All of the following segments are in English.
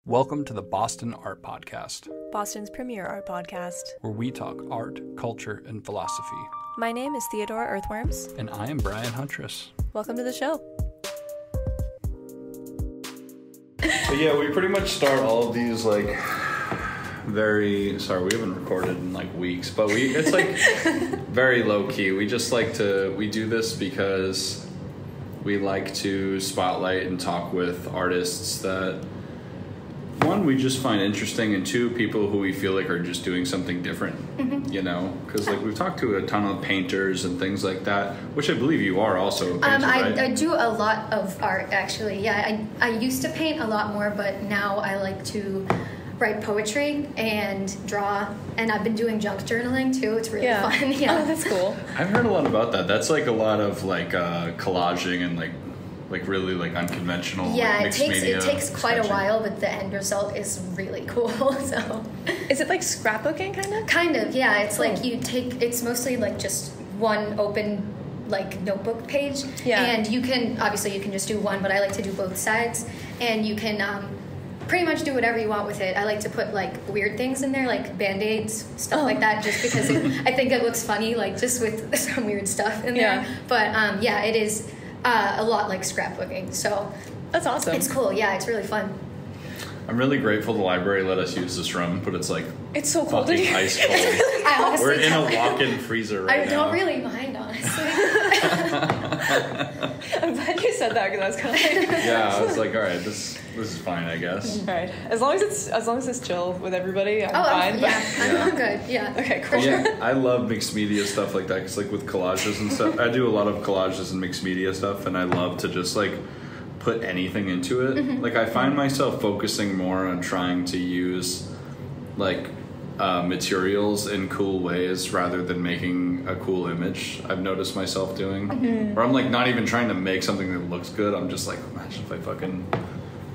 Welcome to the Boston Art Podcast, Boston's premier art podcast, where we talk art, culture, and philosophy. My name is Theodore Earthworms. And I am Brian Huntress. Welcome to the show. So yeah, we pretty much start all of these we haven't recorded in weeks, but it's very low key. We just we do this because we like to spotlight and talk with artists that, one, we just find interesting, and two, people who we feel like are just doing something different, because we've talked to a ton of painters and things like that, which I believe you are also a painter, right? I do a lot of art, actually. Yeah, I used to paint a lot more, but now I like to write poetry and draw, and I've been doing junk journaling too. It's really fun. Yeah. Oh, that's cool. I've heard a lot about that. That's a lot of collaging and really unconventional. Yeah, mixed media it takes quite sketching. a while, but the end result is really cool. So, is it like scrapbooking kind of? Kind of, yeah. It's cool. It's mostly just one open notebook page. Yeah. And you can just do one, but I like to do both sides, and you can pretty much do whatever you want with it. I like to put weird things in there, like Band-Aids, stuff like that, just because I think it looks funny, just with some weird stuff in there. But it is a lot like scrapbooking. So that's awesome. It's cool. Yeah, it's really fun. I'm really grateful the library let us use this room, but it's it's so cold in fucking here. ice cold. I honestly We're in a walk-in freezer right now. I don't really mind, honestly. I'm glad you said that, because I was kind of Yeah, I was all right, this is fine, I guess. All right, as long as it's chill with everybody, I'm fine. I'm good. Yeah. Okay, cool. Yeah, I love mixed media stuff like that, because with collages and stuff, I do a lot of collages and mixed media stuff, and I love to just put anything into it. Mm-hmm. I find myself focusing more on trying to use materials in cool ways rather than making a cool image. I've noticed myself doing, where I'm not even trying to make something that looks good. I'm just imagine if I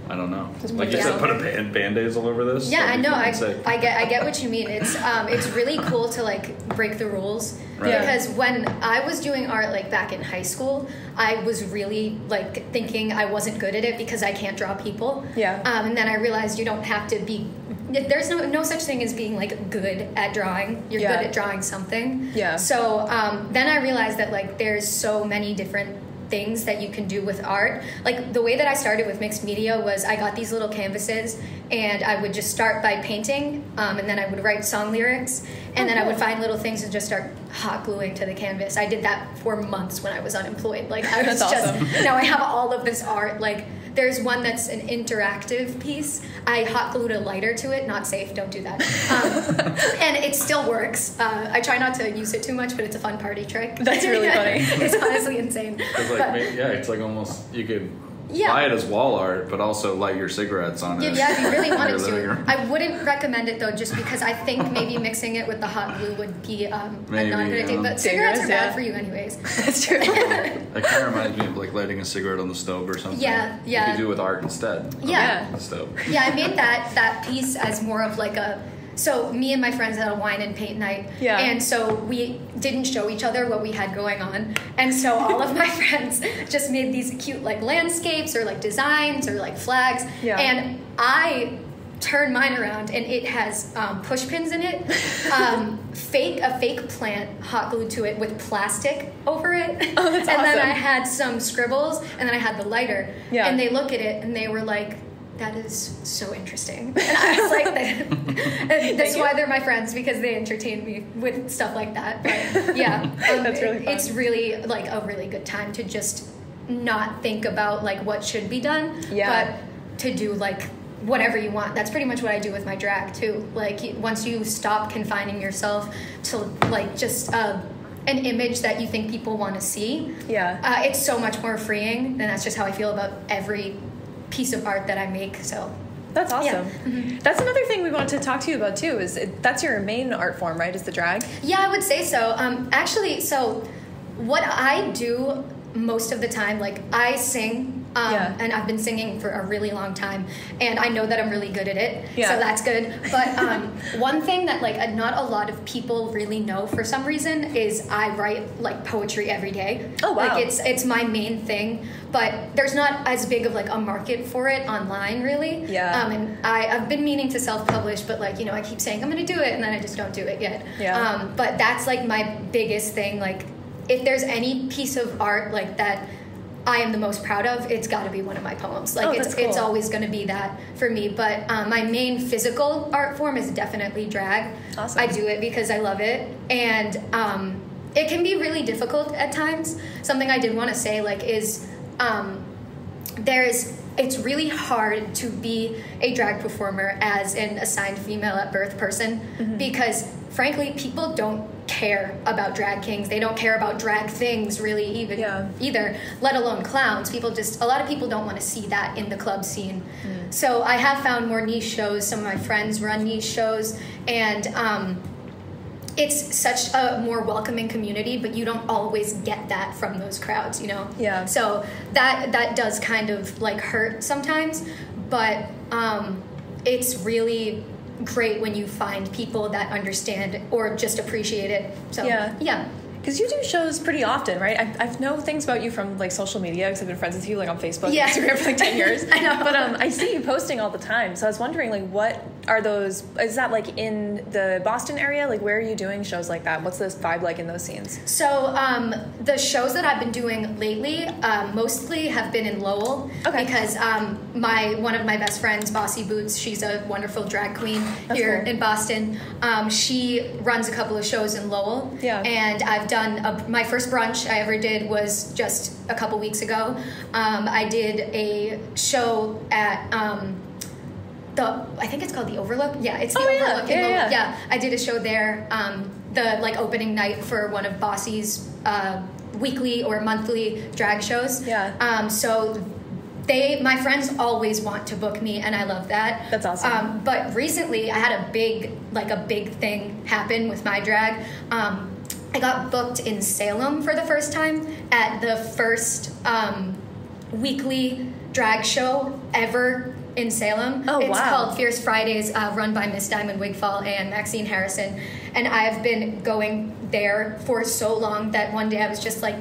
I don't know. Just you said, put a Band-Aids all over this. Yeah, I know. I sick. get what you mean. It's really cool to break the rules. Right. Because when I was doing art back in high school, I was really thinking I wasn't good at it because I can't draw people. Yeah. And then I realized you don't have to be. There's no such thing as being good at drawing. You're good at drawing something. Yeah. So then I realized that there's so many different things that you can do with art. The way that I started with mixed media was I got these little canvases, and I would just start by painting, and then I would write song lyrics, and then I would find little things and just start hot gluing to the canvas. I did that for months when I was unemployed. I was That's awesome. now I have all of this art. There's one that's an interactive piece. I hot glued a lighter to it. Not safe. Don't do that. And it still works. I try not to use it too much, but it's a fun party trick. That's really funny. It's honestly insane. It's almost you could buy it as wall art, but also light your cigarettes on it. Yeah, if you really wanted to. I wouldn't recommend it though, just because I think maybe mixing it with the hot glue would be a not good idea. But cigarettes are bad for you anyways. That's true. It kind of reminds me of lighting a cigarette on the stove or something. Yeah. You could do it with art instead. Yeah. On the stove. Yeah, I made that piece as more of So me and my friends had a wine and paint night, and so we didn't show each other what we had going on, and so all of my friends just made these cute landscapes or designs or flags, and I turned mine around and it has push pins in it, a fake plant hot glued to it with plastic over it, oh, that's and awesome. then I had some scribbles, and then I had the lighter, and they look at it and they were like, that is so interesting. And I was like, that's why they're my friends, because they entertain me with stuff like that. But yeah, that's really fun. It's really a really good time to just not think about what should be done, but to do whatever you want. That's pretty much what I do with my drag too. Once you stop confining yourself to just an image that you think people want to see, it's so much more freeing, and that's just how I feel about every piece of art that I make. So that's awesome. Yeah. Mm-hmm. That's another thing we wanted to talk to you about too. That's your main art form, right? Is the drag? Yeah, I would say so. Actually, so what I do most of the time, I sing And I've been singing for a really long time, and I know that I'm really good at it, so that's good. But one thing that like not a lot of people really know for some reason is I write like poetry every day. Oh wow! Like it's my main thing, but there's not as big of like a market for it online, really. Yeah. And I've been meaning to self-publish, but like I keep saying I'm going to do it, and then I just don't do it yet. Yeah. But that's like my biggest thing. Like, if there's any piece of art like that I am the most proud of, it's got to be one of my poems. Like, it's always going to be that for me. But my main physical art form is definitely drag. Awesome. I do it because I love it, and it can be really difficult at times. Something I did want to say, like, is it's really hard to be a drag performer as an assigned female at birth person, because frankly people don't care about drag kings. They don't care about drag things really either, let alone clowns. A lot of people don't want to see that in the club scene. So I have found more niche shows. Some of my friends run niche shows, and it's such a more welcoming community, but you don't always get that from those crowds, Yeah. So that does kind of like hurt sometimes, but it's really great when you find people that understand or just appreciate it. So yeah. Because you do shows pretty often, right? I know things about you from like social media, because I've been friends with you like on Facebook and Instagram for like 10 years. I know. But I see you posting all the time. So I was wondering, like, what are those? Is that like in the Boston area? Like, where are you doing shows like that? What's the vibe like in those scenes? So the shows that I've been doing lately mostly have been in Lowell. Okay. Because one of my best friends, Bossy Boots, she's a wonderful drag queen here in Boston. She runs a couple of shows in Lowell. Yeah. And I've done my first brunch I ever did was just a couple weeks ago. I did a show at I think it's called the Overlook. Yeah, it's the Overlook in Lowell. Yeah, I did a show there. The like opening night for one of Bossy's weekly or monthly drag shows. Yeah. So my friends always want to book me, and I love that. That's awesome. But recently I had a big thing happen with my drag. I got booked in Salem for the first time at the first weekly drag show ever in Salem. Oh, it's wow. called Fierce Fridays, run by Miss Diamond Wigfall and Maxine Harrison. And I've been going there for so long that one day I was just like,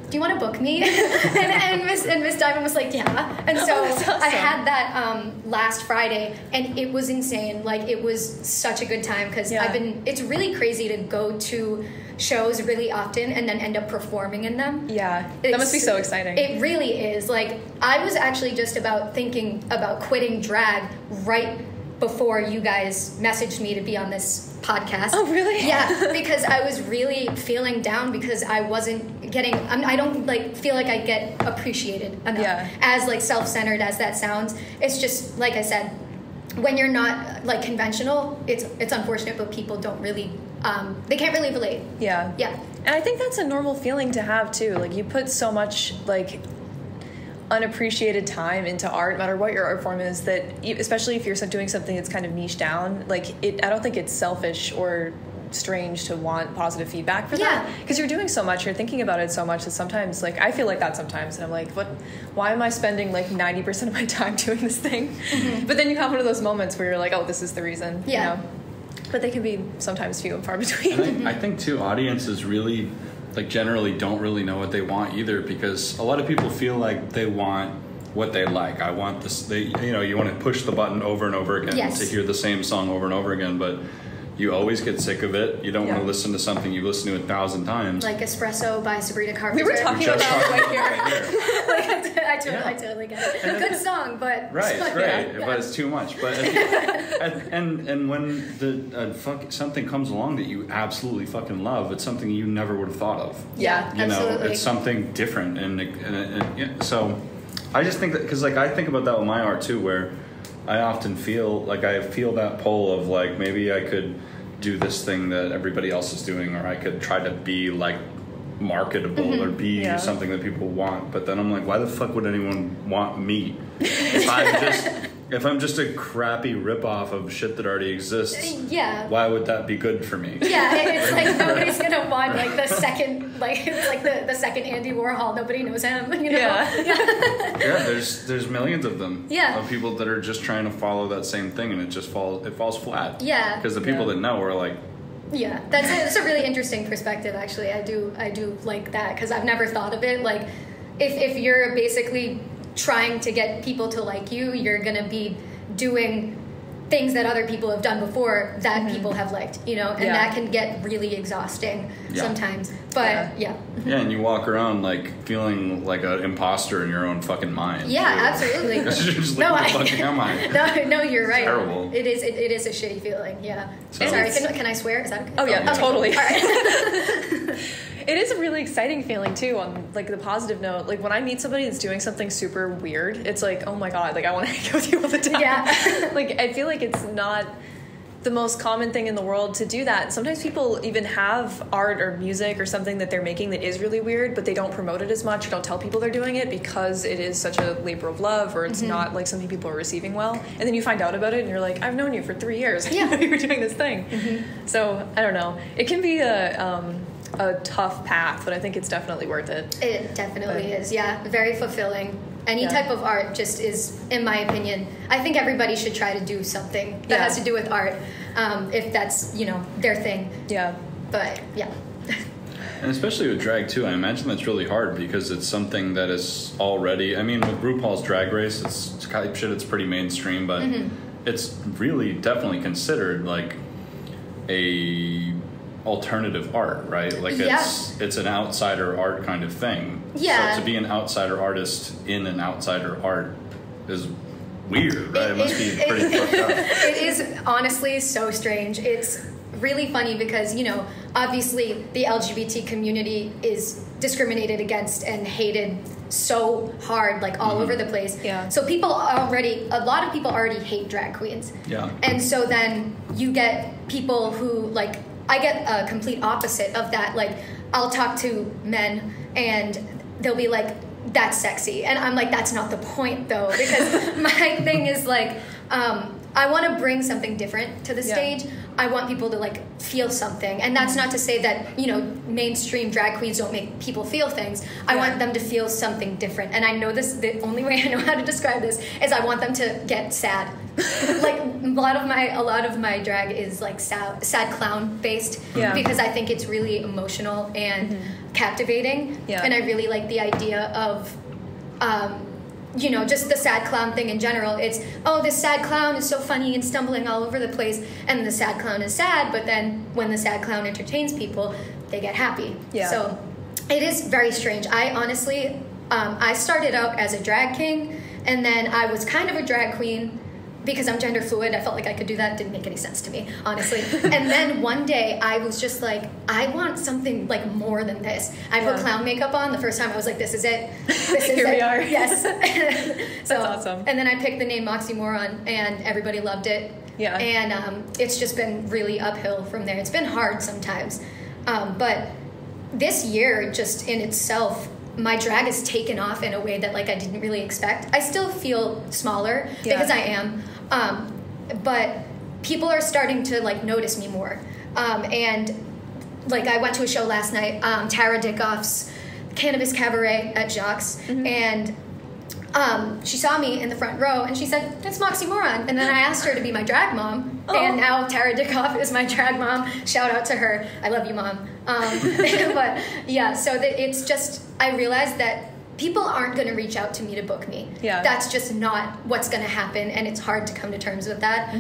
do you want to book me? and Miss Diamond was like, yeah. And so awesome. I had that last Friday, and it was insane. Like, it was such a good time, because it's really crazy to go to shows really often and then end up performing in them. Yeah, that must be so exciting. It really is. Like, I was actually just thinking about quitting drag right before you guys messaged me to be on this podcast. Oh, really? Yeah, because I was really feeling down because I wasn't getting, I don't like feel like I get appreciated enough. Yeah. As like self-centered as that sounds, it's just, like I said, when you're not like conventional, it's unfortunate, but people don't really, they can't really relate. Yeah. Yeah. And I think that's a normal feeling to have too. Like, you put so much like unappreciated time into art, no matter what your art form is, that especially if you're doing something that's kind of niche down, like I don't think it's selfish or strange to want positive feedback for that, because you're doing so much, you're thinking about it so much, that sometimes, like, I feel like that sometimes, and I'm like, why am I spending like 90% of my time doing this thing? But then you have one of those moments where you're like, oh, this is the reason. But they can be sometimes few and far between. And I think too, audiences really, like, generally don't really know what they want either, because a lot of people feel like they want what they like. I want this, you want to push the button over and over again to hear the same song over and over again, but you always get sick of it. You don't want to listen to something you've listened to 1,000 times. Like Espresso by Sabrina Carpenter. We were talking about right here. I totally get it. Good song, but right, but it's too much. But and when something comes along that you absolutely fucking love, it's something you never would have thought of. Yeah, absolutely. It's something different, and so I just think that, because like I think about that with my art too, where I often feel like I feel that pull of like, maybe I could do this thing that everybody else is doing, or I could try to be like marketable or be something that people want. But then I'm like, why the fuck would anyone want me if If I'm just a crappy ripoff of shit that already exists, why would that be good for me? Yeah, it's like nobody's gonna want like the second, like it's like the second Andy Warhol. Nobody knows him, you know. Yeah, there's millions of them. Yeah, of people that are just trying to follow that same thing, and it falls flat. Yeah, because the people that know are like. Yeah, that's a really interesting perspective. Actually, I do like that because I've never thought of it. Like, if you're basically trying to get people to like you, you're gonna be doing things that other people have done before that people have liked, you know, and that can get really exhausting sometimes. But yeah, and you walk around like feeling like an imposter in your own fucking mind. Yeah, absolutely. You're just like, what the fuck am I? No, you're right. It's terrible. It is a shitty feeling. Yeah. So sorry, can I swear? Is that okay? Oh yeah, totally. All right. It is a really exciting feeling too, on like the positive note. Like when I meet somebody that's doing something super weird, it's like, oh my god, like I want to hang out with you all the time. Yeah. Like I feel like it's not the most common thing in the world to do that. Sometimes people even have art or music or something that they're making that is really weird, but they don't promote it as much, or don't tell people they're doing it because it is such a labor of love, or it's not like something people are receiving well. And then you find out about it and you're like, I've known you for 3 years. I didn't know you were doing this thing. So I don't know. It can be a tough path, but I think it's definitely worth it. It definitely is, yeah. Very fulfilling. Any type of art just is, in my opinion, I think everybody should try to do something that has to do with art, if that's, you know, their thing. Yeah. But, yeah. And especially with drag, too, I imagine that's really hard because it's something that is already, I mean, with RuPaul's Drag Race, it's type shit, it's pretty mainstream, but it's really definitely considered, like, a alternative art, right? Like it's an outsider art kind of thing. Yeah. So to be an outsider artist in an outsider art is weird, right? It must be pretty fucked up. It is honestly so strange. It's really funny because, you know, obviously the LGBT community is discriminated against and hated so hard, like all over the place. Yeah. So a lot of people already hate drag queens. Yeah. And so then you get people who like, I get a complete opposite of that. Like, I'll talk to men and they'll be like, that's sexy. And I'm like, that's not the point though. Because my thing is like, I want to bring something different to the stage. I want people to like feel something. And that's not to say that, you know, mainstream drag queens don't make people feel things. I want them to feel something different. And I know the only way I know how to describe this is I want them to get sad. Like a lot of my drag is like sad clown based because I think it's really emotional and captivating. And I really like the idea of you know, just the sad clown thing in general. It's, oh, this sad clown is so funny and stumbling all over the place, and the sad clown is sad, but then when the sad clown entertains people, they get happy. Yeah. So it is very strange. I honestly, I started out as a drag king, and then I was kind of a drag queen, because I'm gender fluid. I felt like I could do that. It didn't make any sense to me, honestly. And then one day I was just like, I want something like more than this. I put clown makeup on. The first time I was like, this is it. Here we are. Yes. So, that's awesome. And then I picked the name Moxxie Moron, and everybody loved it. Yeah. And it's just been really uphill from there. It's been hard sometimes. But this year, just in itself, my drag has taken off in a way that like I didn't really expect. I still feel smaller because I am, but people are starting to like notice me more. And like I went to a show last night, Tara Dickoff's Cannabis Cabaret at Jacques, and she saw me in the front row and she said, "It's Moxxie Moron." And then I asked her to be my drag mom, and now Tara Dickoff is my drag mom. Shout out to her. I love you, Mom. But yeah, so it's just, I realized that people aren't going to reach out to me to book me. Yeah. That's just not what's going to happen, and it's hard to come to terms with that.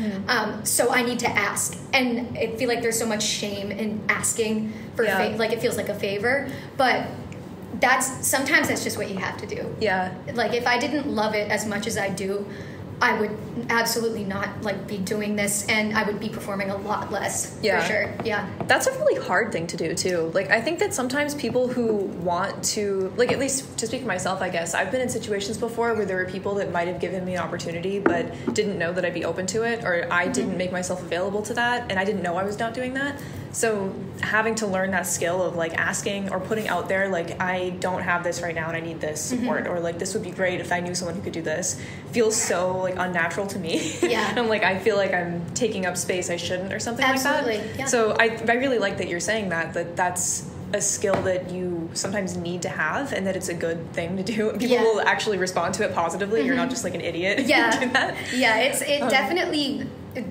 So I need to ask, and I feel like there's so much shame in asking for like it feels like a favor, but sometimes that's just what you have to do. Yeah. Like if I didn't love it as much as I do, I would absolutely not like be doing this, and I would be performing a lot less. For sure. Yeah. That's a really hard thing to do too. Like I think that sometimes people who want to, like, at least to speak for myself, I guess, I've been in situations before where there were people that might have given me an opportunity but didn't know that I'd be open to it, or I didn't make myself available to that, and I didn't know I was not doing that. So having to learn that skill of like asking or putting out there, like, I don't have this right now and I need this support, or like this would be great if I knew someone who could do this, feels so like like unnatural to me. Yeah. And I'm like, I feel like I'm taking up space I shouldn't or something Absolutely. like that. Yeah. So I really like that you're saying that's a skill that you sometimes need to have, and that it's a good thing to do. People will actually respond to it positively. You're not just like an idiot. Yeah. Do that. Yeah, it definitely,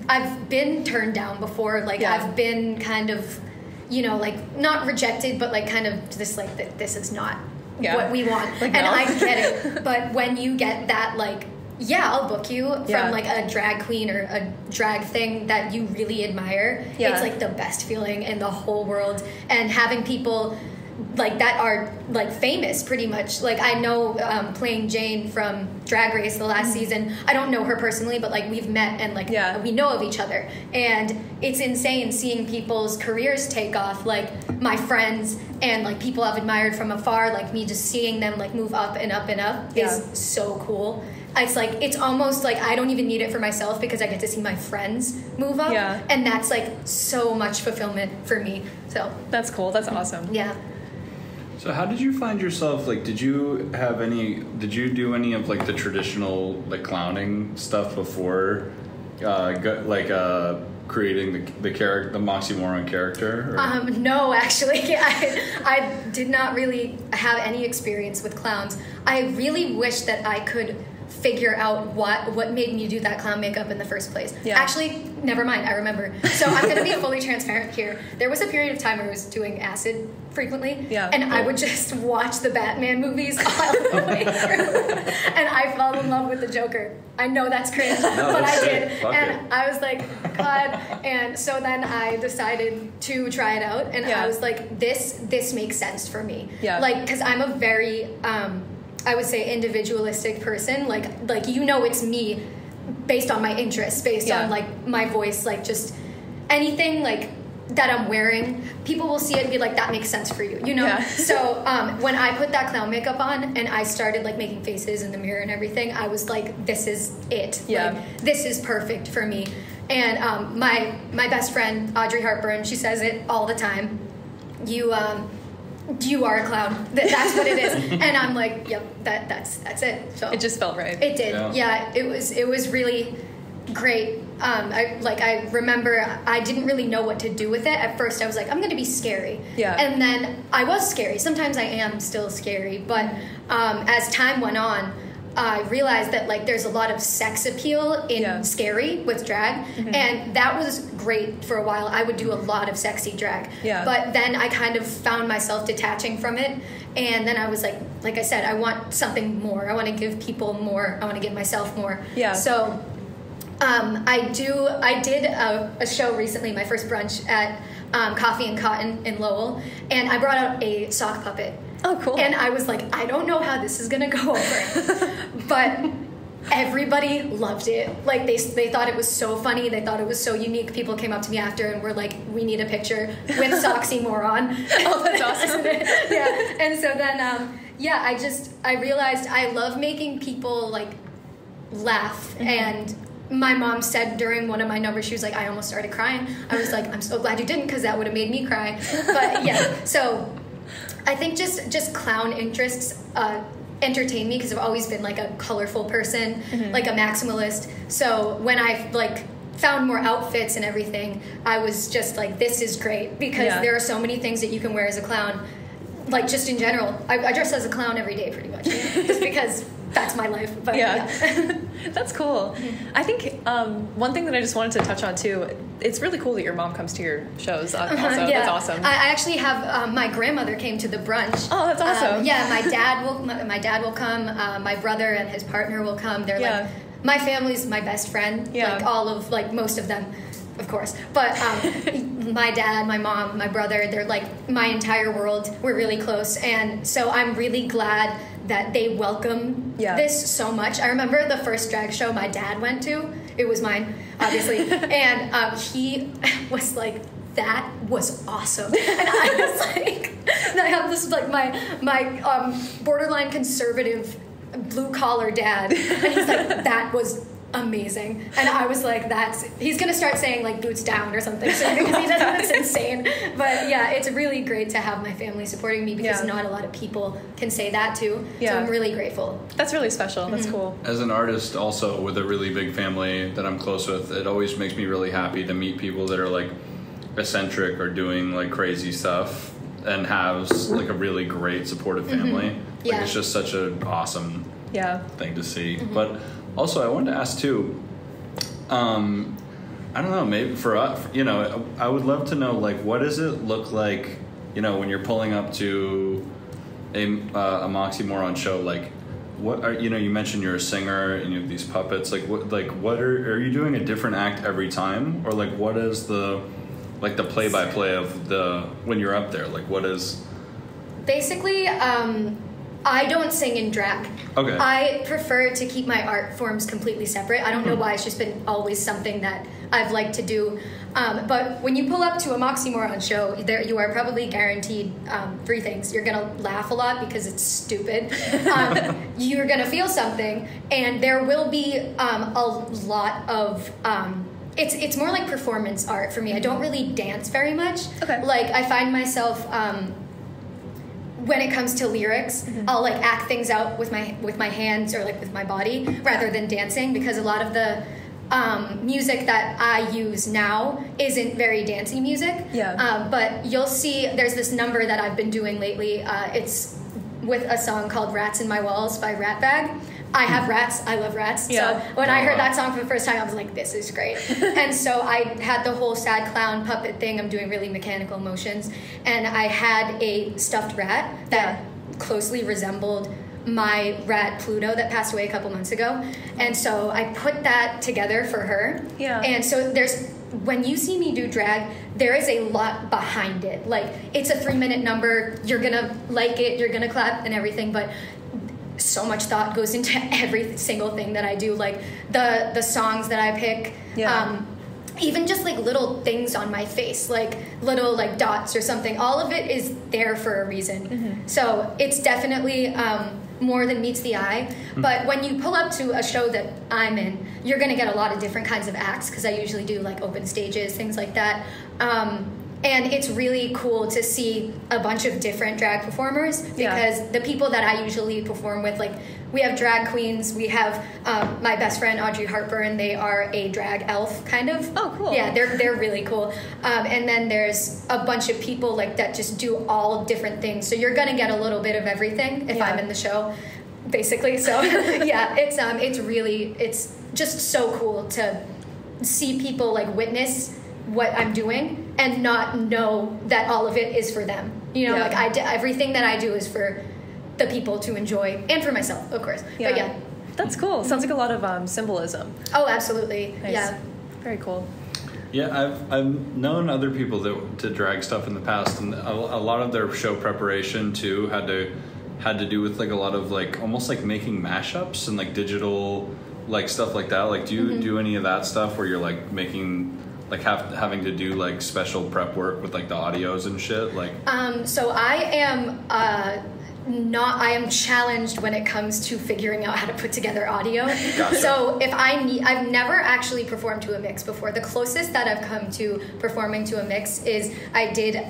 I've been turned down before. Like I've been kind of, you know, like not rejected, but like kind of just like that this is not what we want. Like, and no. I get it. But when you get that, like, yeah, I'll book you from like a drag queen or a drag thing that you really admire. Yeah. It's like the best feeling in the whole world. And having people like that are like famous pretty much. Like I know playing Jane from Drag Race the last season, I don't know her personally, but like we've met and like we know of each other. And it's insane seeing people's careers take off, like my friends and like people I've admired from afar, like me just seeing them like move up and up and up is so cool. It's like, it's almost like I don't even need it for myself because I get to see my friends move up. Yeah. And that's like so much fulfillment for me. So That's cool. That's awesome. yeah. So how did you find yourself, like, did you do any of like the traditional like clowning stuff before creating the character, the Moxxie Moron character? Or? No, actually, I did not really have any experience with clowns. I really wish that I could figure out what made me do that clown makeup in the first place. Yeah. Actually, never mind, I remember. So I'm going to be fully transparent here. There was a period of time where I was doing acid frequently, and I would just watch the Batman movies all the way through, and I fell in love with the Joker. I know that's cringe, but I did, and I was like, God. And so then I decided to try it out, and I was like, this makes sense for me. Yeah. Like, because I'm a very I would say individualistic person, like you know, it's me based on my interests, based on like my voice, like just anything like that I'm wearing, people will see it and be like, that makes sense for you, you know? Yeah. So when I put that clown makeup on and I started like making faces in the mirror and everything, I was like, this is it. Yeah. Like, this is perfect for me. And my best friend, Audrey Hartburn, she says it all the time. You are a clown. That's what it is. And I'm like, yep, that's it. So It just felt right. it did. Yeah, it was really great. I remember I didn't really know what to do with it. At first I was like, I'm going to be scary. Yeah. And then I was scary. Sometimes I am still scary. But as time went on, I realized that like there's a lot of sex appeal in scary with drag, and that was great for a while. I would do a lot of sexy drag, but then I kind of found myself detaching from it, and then I was like I said, I want something more. I want to give people more. I want to give myself more. Yeah. So I did a show recently, my first brunch at Coffee and Cotton in Lowell, and I brought out a sock puppet. Oh, cool. And I was like, I don't know how this is going to go over. But everybody loved it. Like, they thought it was so funny. They thought it was so unique. People came up to me after and were like, we need a picture with Moxxie Moron. Oh, that's awesome. Yeah. And so then, I realized I love making people, like, laugh. And my mom said during one of my numbers, she was like, I almost started crying. I was like, I'm so glad you didn't, because that would have made me cry. But, yeah, so I think just clown interests entertain me, because I've always been like a colorful person, like a maximalist. So when I like found more outfits and everything, I was just like, this is great, because there are so many things that you can wear as a clown. Like, just in general, I dress as a clown every day pretty much, just because that's my life. But That's cool. I think one thing that I just wanted to touch on too, it's really cool that your mom comes to your shows also. That's awesome. I actually have my grandmother came to the brunch. Oh, that's awesome. My dad will come. My brother and his partner will come. They're like, my family's my best friend. Like all of, like most of them, of course. But my dad, my mom, my brother, they're like my entire world. We're really close. And so I'm really glad that they welcome this so much. I remember the first drag show my dad went to. It was mine, obviously. And he was like, that was awesome. And I was like, and I have this, like, my borderline conservative blue-collar dad. And he's like, that was amazing. And I was like, he's gonna start saying like boots down or something soon because he does it's insane. But yeah, it's really great to have my family supporting me because not a lot of people can say that too. So I'm really grateful. That's really special. That's cool. As an artist also with a really big family that I'm close with, it always makes me really happy to meet people that are like eccentric or doing like crazy stuff and has like a really great supportive family. Like it's just such an awesome thing to see. But also, I wanted to ask too. I don't know. Maybe for us, I would love to know, like, what does it look like, when you're pulling up to a Moxxie Moron show? Like, what are you mentioned you're a singer and you have these puppets. Like, what are you doing a different act every time, or like, what is the play-by-play of when you're up there? Like, what is? Basically, I don't sing in drag. Okay. I prefer to keep my art forms completely separate. I don't know why. It's just been always something that I've liked to do. But when you pull up to a Moxxie Moron show, you are probably guaranteed 3 things. You're going to laugh a lot because it's stupid. You're going to feel something. And there will be a lot of... It's more like performance art for me. I don't really dance very much. Okay. Like, I find myself... when it comes to lyrics, I'll like act things out with my hands or like with my body rather than dancing, because a lot of the music that I use now isn't very dancey music. Yeah. But you'll see there's this number that I've been doing lately. It's with a song called Rats in My Walls by Ratbag. I have rats. I love rats. Yeah. So when I heard that song for the first time, I was like, this is great. And so I had the whole sad clown puppet thing. I'm doing really mechanical motions. And I had a stuffed rat that closely resembled my rat Pluto that passed away a couple months ago. And so I put that together for her. Yeah. And so when you see me do drag, there is a lot behind it. Like, it's a 3-minute number. You're going to like it. You're going to clap and everything. But so much thought goes into every single thing that I do, like the songs that I pick, even just like little things on my face, like little like dots or something. All of it is there for a reason. So it's definitely more than meets the eye. But when you pull up to a show that I'm in, you're going to get a lot of different kinds of acts, because I usually do like open stages, things like that. And it's really cool to see a bunch of different drag performers, because the people that I usually perform with, like, we have drag queens. We have my best friend, Audrey Hartburn. They are a drag elf, kind of. Oh, cool. Yeah, they're really cool. And then there's a bunch of people like that just do all different things. So you're going to get a little bit of everything if I'm in the show, basically. So, yeah, it's just so cool to see people, like, witness what I'm doing and not know that all of it is for them. Like everything that I do is for the people to enjoy, and for myself, of course. But yeah. That's cool. Sounds like a lot of symbolism. Oh, absolutely. Nice. Yeah. Very cool. Yeah, I've known other people that to drag stuff in the past, and a lot of their show preparation too had to do with like a lot of like almost like making mashups and like digital like stuff like that. Like, do you do any of that stuff where you're like making like having to do like special prep work with like the audios and shit? Like, so I am challenged when it comes to figuring out how to put together audio. Gotcha. So I've never actually performed to a mix before. The closest that I've come to performing to a mix is I did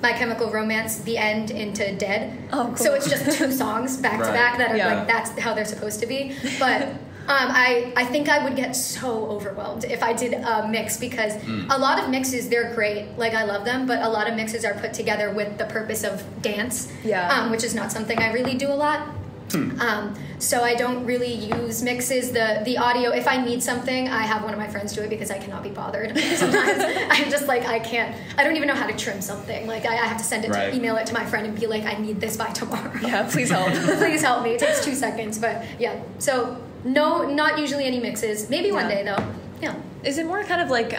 My Chemical Romance, The End into Dead. Oh, cool. So it's just 2 songs back to back that are like, that's how they're supposed to be. But I think I would get so overwhelmed if I did a mix, because a lot of mixes, they're great, like I love them, but a lot of mixes are put together with the purpose of dance, which is not something I really do a lot. So I don't really use mixes. The audio, if I need something, I have one of my friends do it, because I cannot be bothered. Sometimes I'm just like, I don't even know how to trim something. Like, I have to send it email it to my friend and be like, I need this by tomorrow. Yeah, please help. Please help me. It takes 2 seconds, but yeah. So no, not usually any mixes. Maybe one day though. Yeah. Is it more kind of like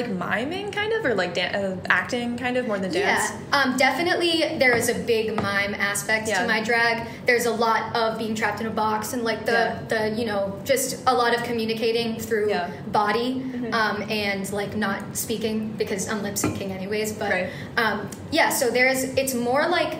miming kind of, or like acting kind of, more than dance? Yeah, definitely there is a big mime aspect to my drag. There's a lot of being trapped in a box and like the just a lot of communicating through body and like not speaking, because I'm lip syncing anyways. But so it's more like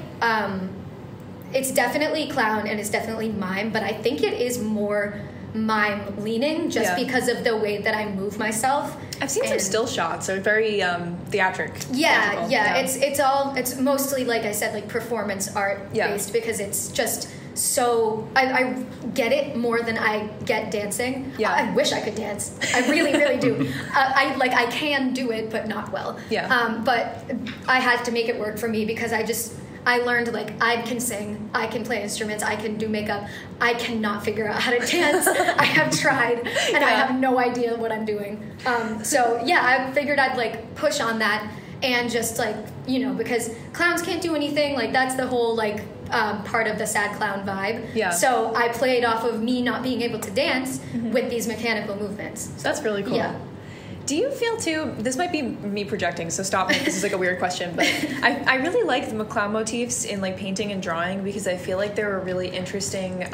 it's definitely clown and it's definitely mime, but I think it is more mime leaning just because of the way that I move myself. I've seen some still shots. They're very theatric. Yeah. It's mostly, like I said, like performance art based, because it's just so I get it more than I get dancing. Yeah. I wish I could dance. I really, really do. I can do it, but not well. Yeah. But I had to make it work for me, because I learned, like, I can sing, I can play instruments, I can do makeup. I cannot figure out how to dance. I have tried, and I have no idea what I'm doing. So yeah, I figured I'd like push on that, and just like, because clowns can't do anything. Like, that's the whole like part of the sad clown vibe. Yeah. So I played off of me not being able to dance with these mechanical movements. So that's really cool. Yeah. Do you feel too, this might be me projecting, so stop me if this is like a weird question, but I really like the clown motifs in like painting and drawing, because I feel like they're a really interesting,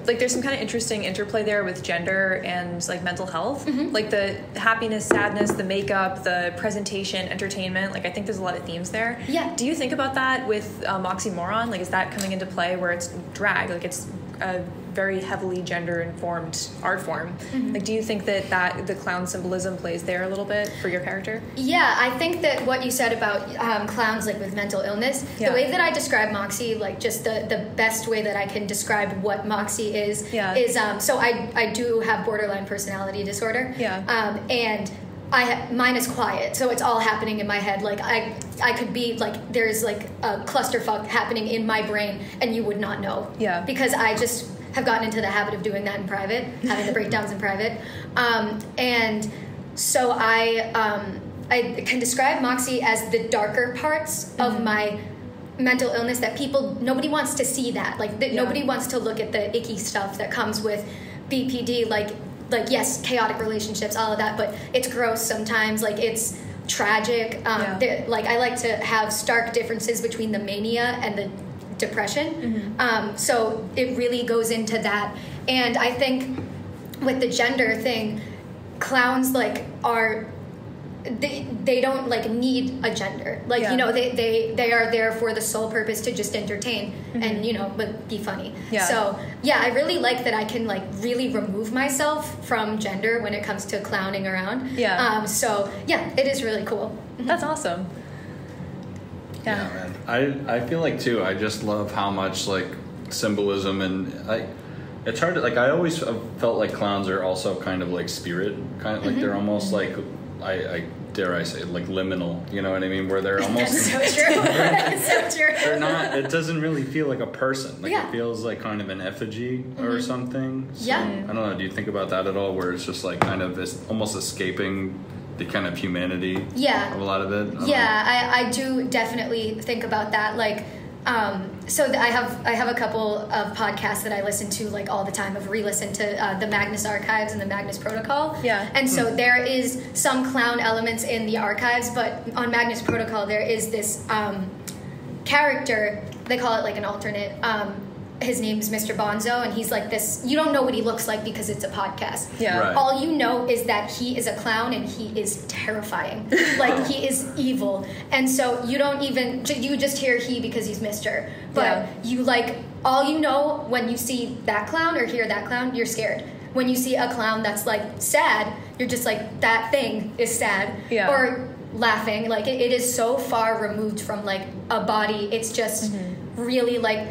like there's some kind of interesting interplay there with gender and like mental health, like the happiness, sadness, the makeup, the presentation, entertainment. Like I think there's a lot of themes there. Yeah. Do you think about that with Moxxie Moron? Like, is that coming into play where it's drag? Like it's a very heavily gender-informed art form. Like, do you think that the clown symbolism plays there a little bit for your character? Yeah, I think that what you said about clowns, like with mental illness, the way that I describe Moxxie, like just the best way that I can describe what Moxxie is so I do have borderline personality disorder. And mine is quiet, so it's all happening in my head. Like I could be like, there's like a clusterfuck happening in my brain, and you would not know. Yeah. Because I just have gotten into the habit of doing that in private, having the breakdowns in private, and so I can describe Moxxie as the darker parts of my mental illness that nobody wants to see that. Like nobody wants to look at the icky stuff that comes with BPD. Like yes, chaotic relationships, all of that, but it's gross sometimes. Like it's tragic. Like I like to have stark differences between the mania and the depression. So it really goes into that. And I think with the gender thing, clowns like they don't like need a gender. Like, they are there for the sole purpose to just entertain and, but be funny. Yeah. So yeah, I really like that I can like really remove myself from gender when it comes to clowning around. Yeah. So yeah, it is really cool. That's awesome. Yeah, man. I feel like too, I just love how much like symbolism, and it's hard to, like, I always felt like clowns are also kind of like spirit, kind of like they're almost like, I dare I say, like liminal, you know what I mean? Where they're almost That's so true. That's so true. They're not, it doesn't really feel like a person. Like it feels like kind of an effigy or something. So, I don't know, do you think about that at all, where it's just like kind of this almost escaping the kind of humanity of a lot of it? I do definitely think about that. Like, so I have a couple of podcasts that I listen to like all the time. I've re-listened to the Magnus Archives and the Magnus Protocol. Yeah. And so there is some clown elements in the archives, but on Magnus Protocol there is this character, they call it like an alternate. His name's Mr. Bonzo, and he's like this, you don't know what he looks like because it's a podcast. Yeah. Right. All you know is that he is a clown and he is terrifying. Like, he is evil. And so you don't even, you just hear he because he's Mr. But you like, all you know when you see that clown or hear that clown, you're scared. When you see a clown that's like sad, you're just like, that thing is sad. Yeah. Or laughing. Like, it is so far removed from like a body. It's just really like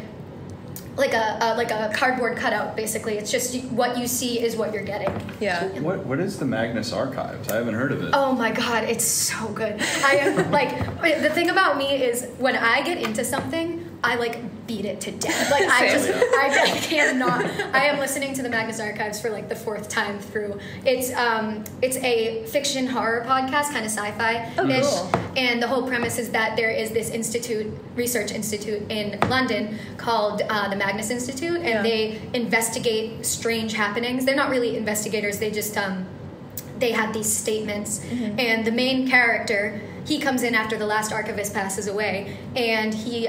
a cardboard cutout, basically. It's just what you see is what you're getting. Yeah. So what is the Magnus Archives? I haven't heard of it. Oh my god, it's so good. I am like, the thing about me is when I get into something, I like beat it to death. Like I cannot. I am listening to the Magnus Archives for like the 4th time through. It's a fiction horror podcast, kind of sci-fi-ish, cool. And the whole premise is that there is this research institute in London called the Magnus Institute, and they investigate strange happenings. They're not really investigators. They just they have these statements, and the main character, he comes in after the last archivist passes away, and he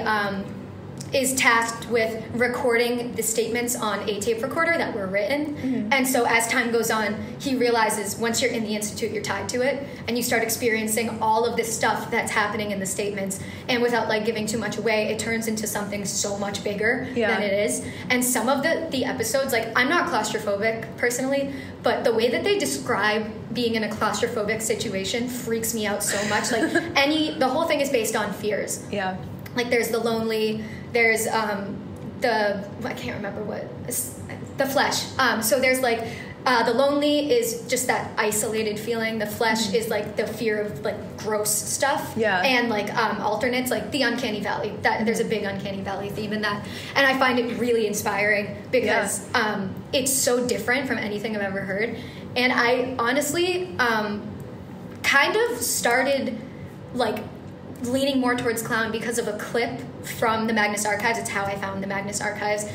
is tasked with recording the statements on a tape recorder that were written. Mm-hmm. And so as time goes on, he realizes once you're in the institute, you're tied to it, and you start experiencing all of this stuff that's happening in the statements. And without like giving too much away, it turns into something so much bigger than it is. And some of the episodes, like I'm not claustrophobic personally, but the way that they describe being in a claustrophobic situation freaks me out so much. Like the whole thing is based on fears. Yeah. Like there's the lonely, there's I can't remember what, the flesh. So there's like, the lonely is just that isolated feeling. The flesh is like the fear of like gross stuff. Yeah. And like alternates, like the uncanny valley. That there's a big uncanny valley theme in that. And I find it really inspiring because it's so different from anything I've ever heard. And I honestly kind of started like leaning more towards clown because of a clip from the Magnus Archives. It's how I found the Magnus Archives.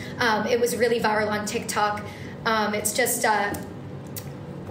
It was really viral on TikTok. It's just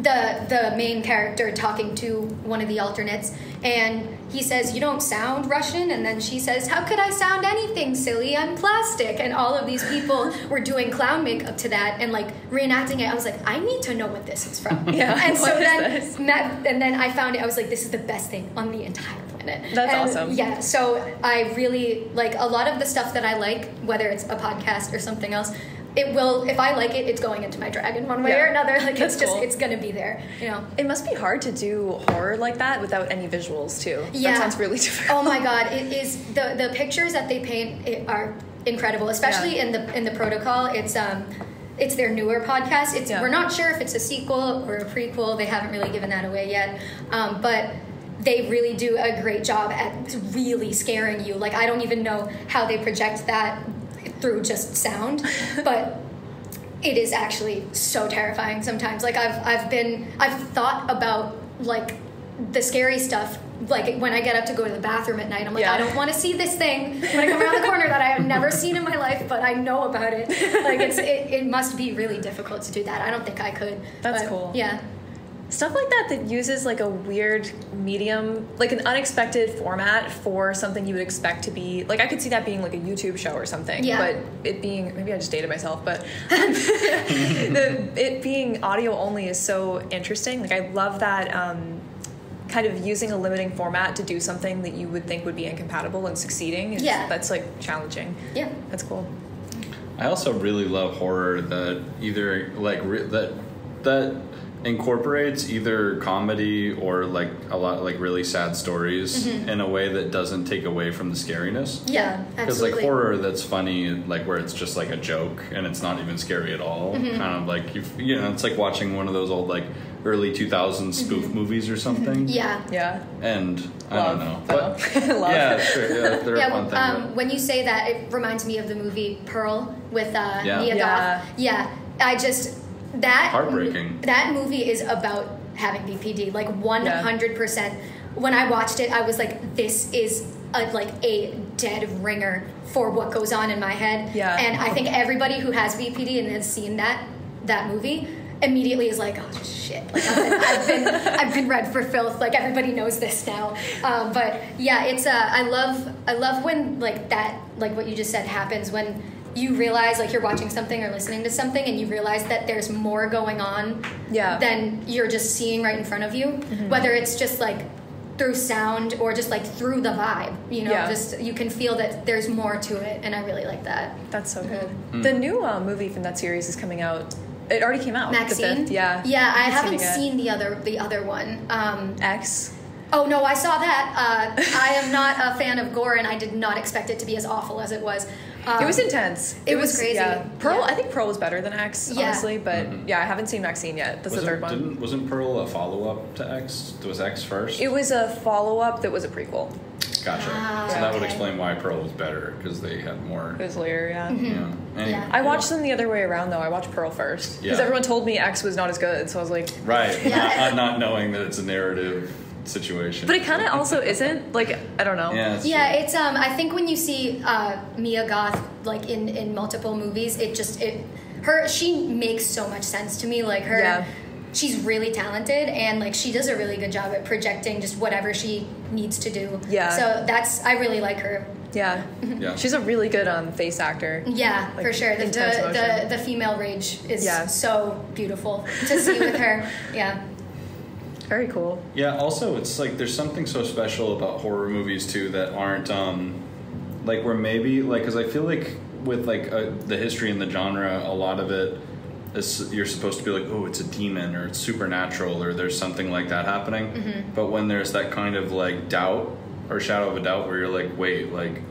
the main character talking to one of the alternates, and he says, "You don't sound Russian," and then she says, "How could I sound anything, silly? I'm plastic." And all of these people were doing clown makeup to that and like reenacting it. I was like, I need to know what this is from. And so then I found it. I was like, this is the best thing on the entire planet. That's awesome. Yeah, so I really like a lot of the stuff that I like, whether it's a podcast or something else. It will, if I like it, it's going into my drag in one way or another. Like it's just, it's gonna be there, you know. It must be hard to do horror like that without any visuals too. Yeah. That sounds really difficult. Oh my god, it is the pictures that they paint are incredible, especially in the protocol. It's their newer podcast. We're not sure if it's a sequel or a prequel. They haven't really given that away yet, but they really do a great job at really scaring you. Like I don't even know how they project that through just sound, but it is actually so terrifying sometimes. Like I've thought about like the scary stuff. Like when I get up to go to the bathroom at night, I'm like, I don't want to see this thing when I come around the corner that I have never seen in my life, but I know about it. Like it must be really difficult to do that. I don't think I could. That's cool. Yeah. Stuff like that uses like a weird medium, like an unexpected format for something you would expect to be, like I could see that being like a YouTube show or something, but it being, maybe I just dated myself, but it being audio only is so interesting. Like I love that kind of using a limiting format to do something that you would think would be incompatible and succeeding. That's like challenging. Yeah. That's cool. I also really love horror that either like that incorporates either comedy or like a lot like really sad stories in a way that doesn't take away from the scariness. Yeah, because like horror that's funny, like where it's just like a joke and it's not even scary at all. Kind of like you know, it's like watching one of those old like early 2000s spoof movies or something. Yeah. And I don't know, but love. Yeah, sure. Yeah, they're a fun thing. When you say that, it reminds me of the movie Pearl with Mia Goth. Yeah. I just. That heartbreaking. That movie is about having BPD, like 100%. When I watched it, I was like, "This is a dead ringer for what goes on in my head." Yeah. And I think everybody who has BPD and has seen that movie immediately is like, "Oh shit!" Like, I've been read for filth. Like everybody knows this now. But yeah, it's I love when like that, like what you just said happens when you realize like you're watching something or listening to something and you realize that there's more going on than you're just seeing right in front of you, whether it's just like through sound or just like through the vibe, you know, just you can feel that there's more to it, and I really like that. That's so good. The new movie from that series is coming out. It already came out. Maxine? The 5th, yeah. Yeah, I haven't seen the other one. X. Oh no, I saw that. I am not a fan of gore, and I did not expect it to be as awful as it was. It was intense. It was crazy. Yeah. Pearl, I think Pearl was better than X, honestly, but I haven't seen Maxine yet. That's the third one. Wasn't Pearl a follow-up to X? Was X first? It was a follow-up that was a prequel. Gotcha. So that would explain why Pearl was better, because they had more. It was later, Anyway, I watched them the other way around, though. I watched Pearl first. Because everyone told me X was not as good, so I was like... Right. Not knowing that it's a narrative situation. But it kind of also isn't. Like, I don't know. Yeah, it's I think when you see Mia Goth like in multiple movies, she makes so much sense to me. Like she's really talented, and like she does a really good job at projecting just whatever she needs to do. So I really like her. Yeah. Yeah. She's a really good face actor. Yeah, Like, for sure. The female rage is so beautiful to see with her. Yeah. Very cool. Yeah, also it's like there's something so special about horror movies too that aren't like where maybe like because I feel like with like the history and the genre, a lot of it is you're supposed to be like, oh, it's a demon or it's supernatural or there's something like that happening. Mm-hmm. But when there's that kind of like doubt or shadow of a doubt where you're like, wait, like,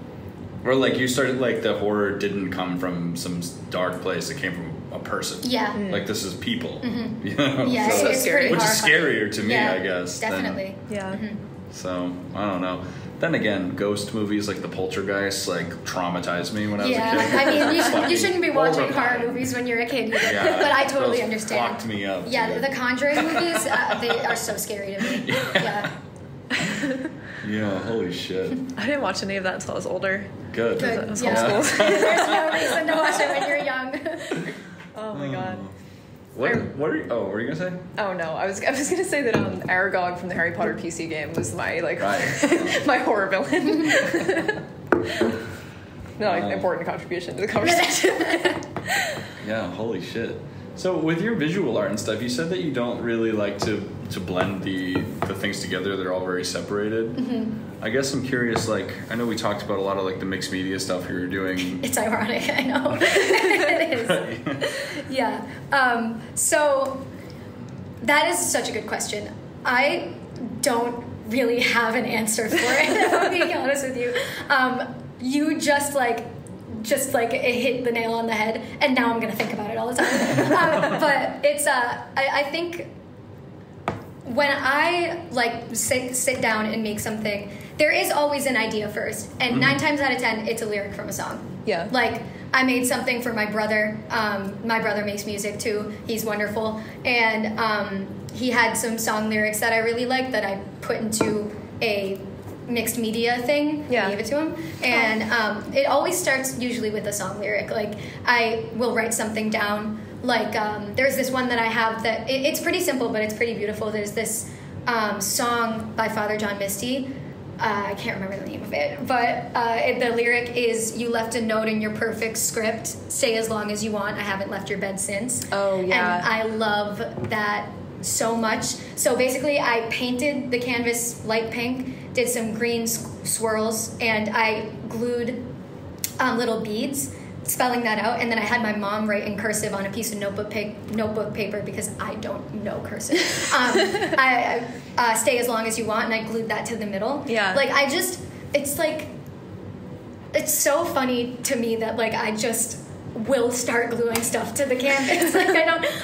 or like you started like the horror didn't come from some dark place, it came from a person. Yeah. Like this is people. Mm-hmm. You know? Yeah, so it's scary. pretty Which is horrifying. scarier to me, Yeah, I guess. definitely. Yeah. Mm-hmm. So, I don't know. Then again, ghost movies like The Poltergeist like traumatized me when I was a kid. I mean, you shouldn't be watching horrifying. horror movies when you're a kid, Yeah, but I totally those understand. Fucked me up. Yeah, dude. the Conjuring movies, they are so scary to me. Yeah. Yeah, holy shit. I didn't watch any of that until I was older. Good. Good. was Yeah. homeschooled. There's no reason to watch it when you're young. Oh my god. What are you, what were you gonna say? Oh no, I was gonna say that Aragog from the Harry Potter PC game was my like Right. my horror villain. No, like, important contribution to the conversation. Yeah, holy shit. So with your visual art and stuff, you said that you don't really like to blend the things together. They're all very separated. Mm-hmm. I guess I'm curious, like, I know we talked about a lot of like the mixed media stuff you were doing. It's ironic, I know. It is. Yeah. So that is such a good question. I don't really have an answer for it, if I'm being honest with you. You just it hit the nail on the head, and now I'm gonna think about it all the time. But it's I think when I like sit down and make something, there is always an idea first, and 9 times out of 10 it's a lyric from a song. Yeah. Like I made something for my brother. My brother makes music too. He's wonderful, and he had some song lyrics that I really liked that I put into a mixed media thing. Yeah. I gave it to him, and it always starts usually with a song lyric. Like I will write something down. Like there's this one that I have that it's pretty simple, but it's pretty beautiful. There's this song by Father John Misty. I can't remember the name of it, but the lyric is, "You left a note in your perfect script. Stay as long as you want. I haven't left your bed since." Oh yeah. And I love that so much. So basically, I painted the canvas light pink, did some green swirls, and I glued little beads spelling that out, and then I had my mom write in cursive on a piece of notebook paper because I don't know cursive. I stay as long as you want, and I glued that to the middle. Yeah. Like it's like, it's so funny to me that like I just will start gluing stuff to the canvas. Like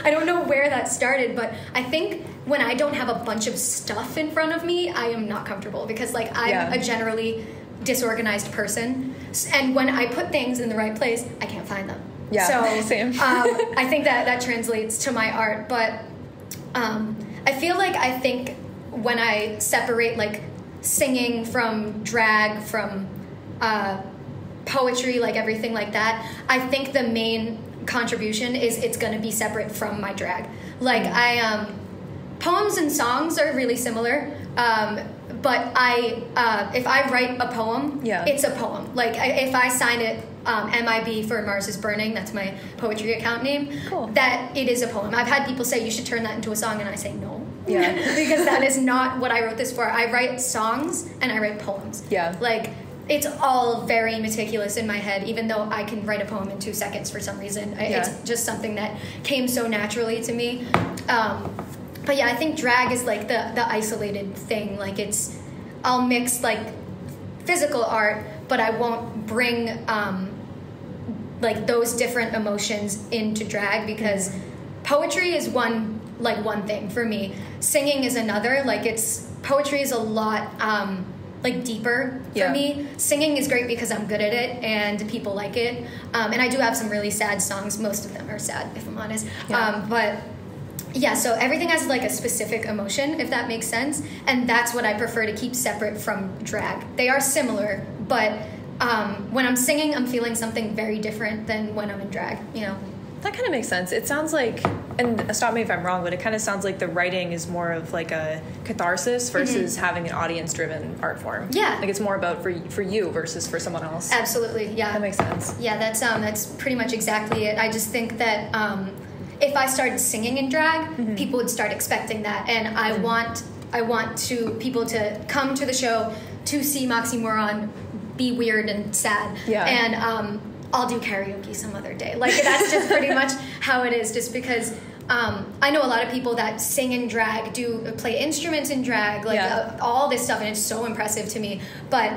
I don't know where that started, but I think when I don't have a bunch of stuff in front of me, I am not comfortable because like I'm a generally disorganized person, and when I put things in the right place, I can't find them. Yeah, so same. I think that translates to my art, but I feel like I think when I separate like singing from drag from poetry, like everything like that, I think the main contribution is it's going to be separate from my drag. Like poems and songs are really similar, but if I write a poem, it's a poem. Like if I sign it MIB for Mars is Burning, that's my poetry account name, cool. That it is a poem. I've had people say you should turn that into a song, and I say no. Yeah. Because that is not what I wrote this for. I write songs and I write poems. Yeah. Like it's all very meticulous in my head, even though I can write a poem in 2 seconds for some reason. It's just something that came so naturally to me. But yeah, I think drag is like the isolated thing. Like I'll mix like physical art, but I won't bring like those different emotions into drag because poetry is one thing for me. Singing is another. Like poetry is a lot like deeper for me. Singing is great because I'm good at it and people like it. And I do have some really sad songs. Most of them are sad, if I'm honest. Yeah. But yeah, so everything has like a specific emotion, if that makes sense. And that's what I prefer to keep separate from drag. They are similar, but when I'm singing, I'm feeling something very different than when I'm in drag, you know? That kind of makes sense. It sounds like and stop me if I'm wrong, but it kind of sounds like the writing is more of like a catharsis versus having an audience-driven art form. Yeah. Like it's more about for you versus for someone else. Absolutely, yeah. That makes sense. Yeah, that's pretty much exactly it. I just think that if I started singing in drag, people would start expecting that, and I want people to come to the show to see Moxxie Moron be weird and sad. Yeah. And I'll do karaoke some other day. Like, that's just pretty much how it is, just because I know a lot of people that sing in drag, play instruments in drag, like all this stuff, and it's so impressive to me. But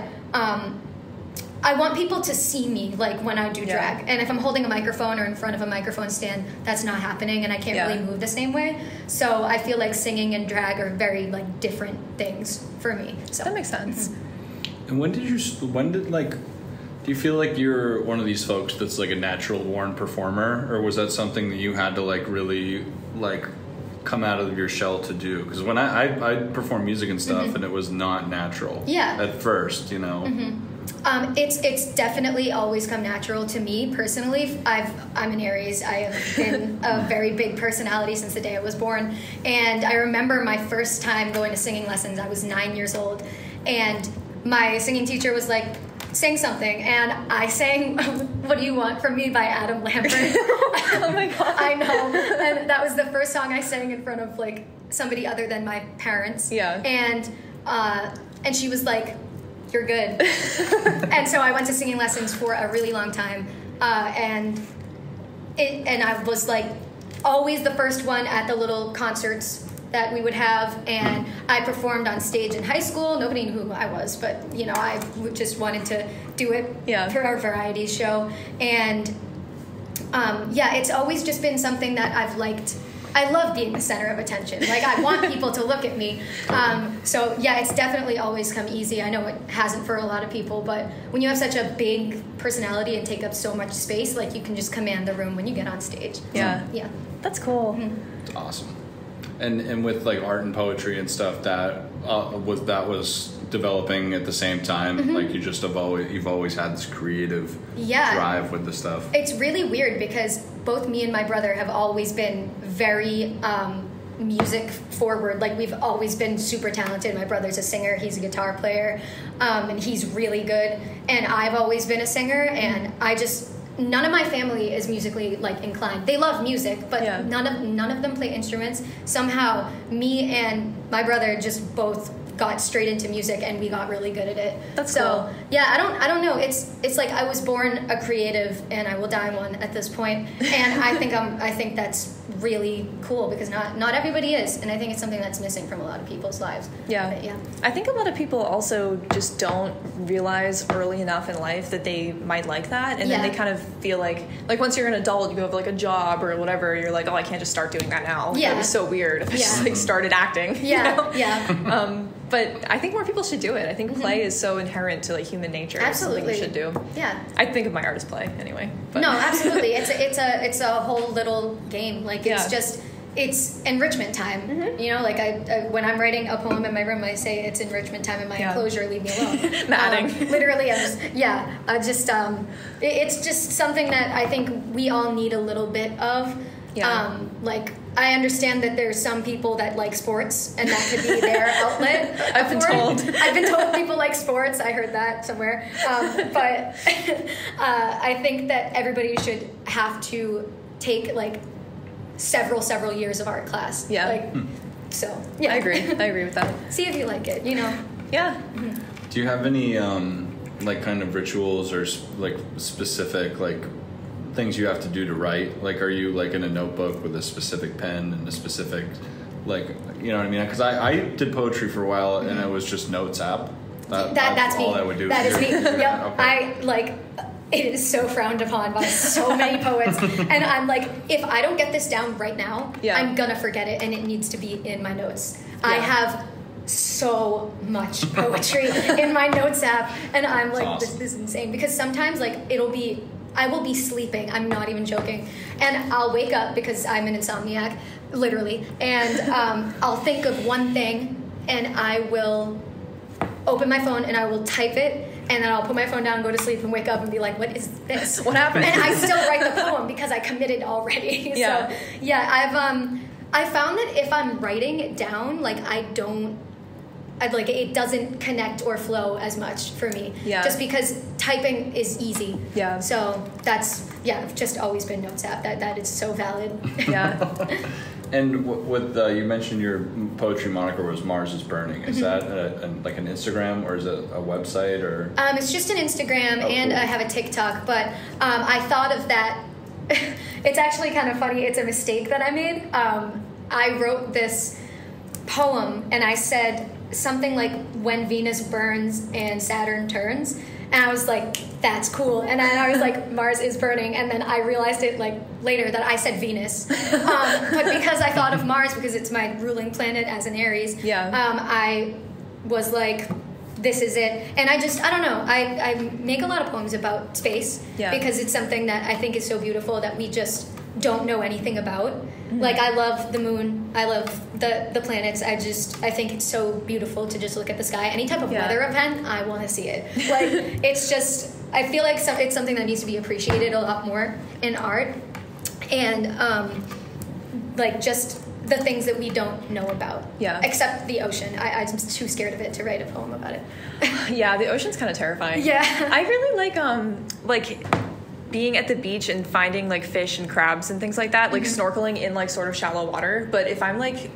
I want people to see me, like, when I do drag. And if I'm holding a microphone or in front of a microphone stand, that's not happening, and I can't really move the same way. So I feel like singing and drag are very, like, different things for me. So that makes sense. And when did like, do you feel like you're one of these folks that's like a natural born performer, or was that something that you had to like really like come out of your shell to do? Because when I perform music and stuff, and it was not natural. Yeah. At first, you know. It's definitely always come natural to me personally. I'm an Aries. I have been a very big personality since the day I was born. And I remember my first time going to singing lessons. I was 9 years old, and my singing teacher was like, "Sing something," and I sang "What Do You Want From Me" by Adam Lambert. Oh my god! I know, and that was the first song I sang in front of like somebody other than my parents. Yeah. And she was like, "You're good." And so I went to singing lessons for a really long time, and I was like always the first one at the little concerts that we would have, and I performed on stage in high school. Nobody knew who I was, but you know, I just wanted to do it for our variety show. And it's always just been something that I've liked. I love being the center of attention. Like, I want people to look at me. So yeah, it's definitely always come easy. I know it hasn't for a lot of people, but when you have such a big personality and take up so much space, like, you can just command the room when you get on stage. Yeah. Yeah. That's cool. It's awesome. And with like art and poetry and stuff, that was developing at the same time. Like, you've always had this creative drive with the stuff. It's really weird because both me and my brother have always been very music forward. Like, we've always been super talented. My brother's a singer, he's a guitar player, and he's really good. And I've always been a singer, and none of my family is musically like inclined. They love music, but none of them play instruments. Somehow me and my brother just both got straight into music, and we got really good at it. That's cool. Yeah, I don't know. It's like I was born a creative, and I will die one at this point. And I think that's really cool, because not everybody is, and I think it's something that's missing from a lot of people's lives. Yeah. But, yeah. I think a lot of people also just don't realize early enough in life that they might like that, and then they kind of feel like once you're an adult, you have like a job or whatever, you're like, oh, I can't just start doing that now. Yeah. It was so weird if I just like started acting. Yeah. You know? Yeah. But I think more people should do it. I think play is so inherent to like human nature. Absolutely. It's something we should do. Yeah. I think of my art as play anyway. But. No, absolutely. It's a whole little game. Like, it's enrichment time. You know, like I when I'm writing a poem in my room, I say it's enrichment time in my enclosure. Leave me alone. Adding. Literally, it's just something that I think we all need a little bit of. Yeah. Like, I understand that there's some people that like sports, and that could be their outlet. I've been told people like sports. I heard that somewhere. But I think that everybody should have to take like several years of art class. Yeah. Like, so yeah. I agree with that. See if you like it, you know. Yeah. Do you have any like kind of rituals or like specific like things you have to do to write? Like, are you like in a notebook with a specific pen and a specific, like, you know what I mean? Because I did poetry for a while, and it was just notes app. That's all me. I would do. That is me. Yep. Okay. I like. It is so frowned upon by so many poets, and I'm like, if I don't get this down right now, I'm gonna forget it, and it needs to be in my notes. Yeah. I have so much poetry in my notes app, and I'm like, awesome. This is insane, because sometimes like I will be sleeping, I'm not even joking, and I'll wake up because I'm an insomniac, literally, and I'll think of one thing, and I will open my phone and I will type it, and then I'll put my phone down, go to sleep, and wake up and be like, what is this? What happened? And I still write the poem because I committed already. Yeah. So, yeah, I found that if I'm writing it down, like, it doesn't connect or flow as much for me. Yeah. Just because typing is easy. Yeah. So that's, I've just always been Notes app. That is so valid. Yeah. And with you mentioned your poetry moniker was Mars is Burning. Is that like an Instagram, or is it a website, or? It's just an Instagram, and cool. I have a TikTok. But I thought of that. It's actually kind of funny. It's a mistake that I made. I wrote this poem, and I said something like, when Venus burns and Saturn turns. And I was like, that's cool. And then I was like, Mars is burning. And then I realized it like later that I said Venus. But because I thought of Mars, because it's my ruling planet as an Aries, I was like, this is it. And I don't know. I make a lot of poems about space because it's something that I think is so beautiful that we just don't know anything about. Mm-hmm. Like, I love the moon. I love the planets. I think it's so beautiful to just look at the sky. Any type of weather event, I want to see it. Like, it's just, I feel like it's something that needs to be appreciated a lot more in art. And, like, just the things that we don't know about. Yeah. Except the ocean. I'm just too scared of it to write a poem about it. Yeah, the ocean's kind of terrifying. Yeah. I really like being at the beach and finding like fish and crabs and things like that, like snorkeling in like sort of shallow water. But if I'm like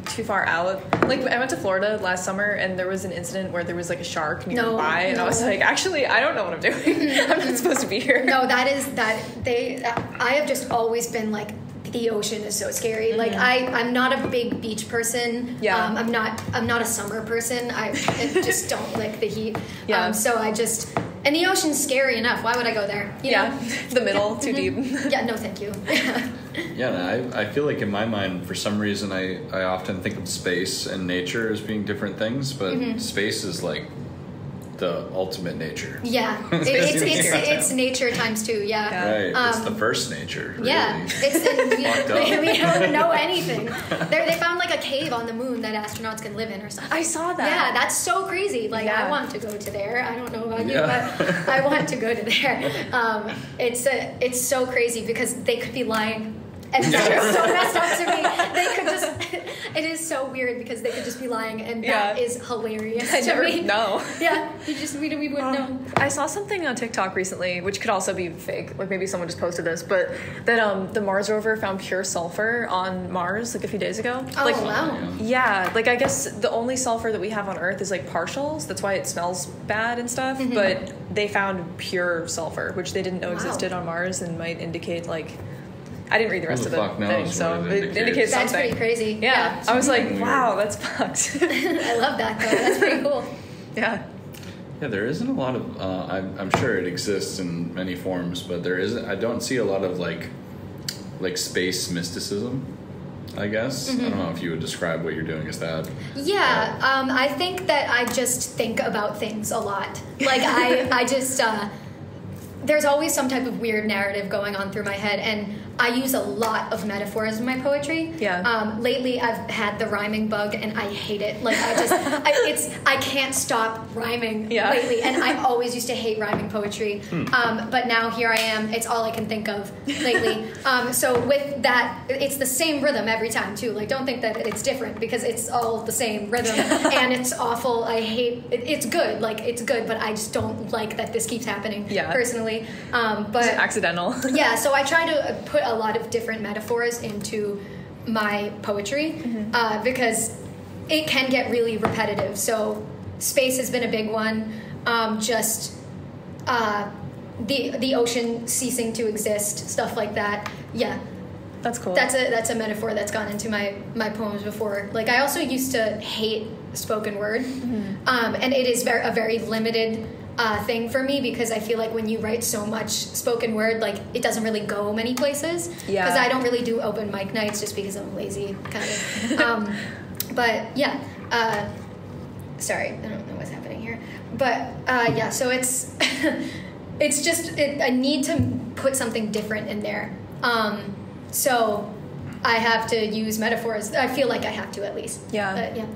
too far out, like I went to Florida last summer and there was an incident where there was like a shark nearby, and I was like, actually, I don't know what I'm doing. I'm not supposed to be here. No, I have just always been like, the ocean is so scary. Like, I'm not a big beach person. Yeah. I'm not a summer person. I just don't like the heat. Yeah. So and the ocean's scary enough. Why would I go there? You know? The middle, too deep. Yeah, no thank you. Yeah, I feel like in my mind, for some reason, I often think of space and nature as being different things, but space is like the ultimate nature. Yeah. It's nature times two, Right. It's the first nature. Really. Yeah. We don't know anything. They found like a cave on the moon that astronauts can live in or something. I saw that. Yeah, that's so crazy. Like, I want to go to there. I don't know about you, but I want to go to there. It's so crazy because they could be lying. And that is so messed up to me. They could just, it is so weird because they could just be lying, and that is hilarious to me. No. Yeah, we wouldn't know. I saw something on TikTok recently, which could also be fake, like maybe someone just posted this, but that the Mars rover found pure sulfur on Mars like a few days ago. Oh, like, wow. Yeah, like I guess the only sulfur that we have on Earth is like partials. That's why it smells bad and stuff, but they found pure sulfur, which they didn't know existed on Mars, and might indicate like, I didn't read the rest of the thing, so it indicates something. That's pretty crazy. Yeah. I was like, wow, that's fucked. I love that, though. That's pretty cool. Yeah. Yeah, there isn't a lot of, I'm sure it exists in many forms, but I don't see a lot of like space mysticism, I guess. I don't know if you would describe what you're doing as that. Yeah, I think that I just think about things a lot. Like, I just, there's always some type of weird narrative going on through my head, and I use a lot of metaphors in my poetry. Yeah. Lately, I've had the rhyming bug, and I hate it. Like, I can't stop rhyming lately, and I always used to hate rhyming poetry. But now here I am. It's all I can think of lately. So with that, it's the same rhythm every time too. Like, don't think that it's different, because it's all the same rhythm, and it's awful. I hate it. It's good. Like, it's good, but I just don't like that this keeps happening. Personally. But it's accidental. Yeah. So I try to put a lot of different metaphors into my poetry because it can get really repetitive. So space has been a big one. Just the ocean ceasing to exist, stuff like that. Yeah. That's cool. That's a metaphor that's gone into my poems before. Like, I also used to hate spoken word, and it is a very limited thing for me, because I feel like when you write so much spoken word, like, it doesn't really go many places. Yeah. Because I don't really do open mic nights just because I'm lazy, kind of. But yeah. Sorry, I don't know what's happening here. But yeah, so it's it's just I need to put something different in there. So I have to use metaphors. I feel like I have to, at least. Yeah. Yeah.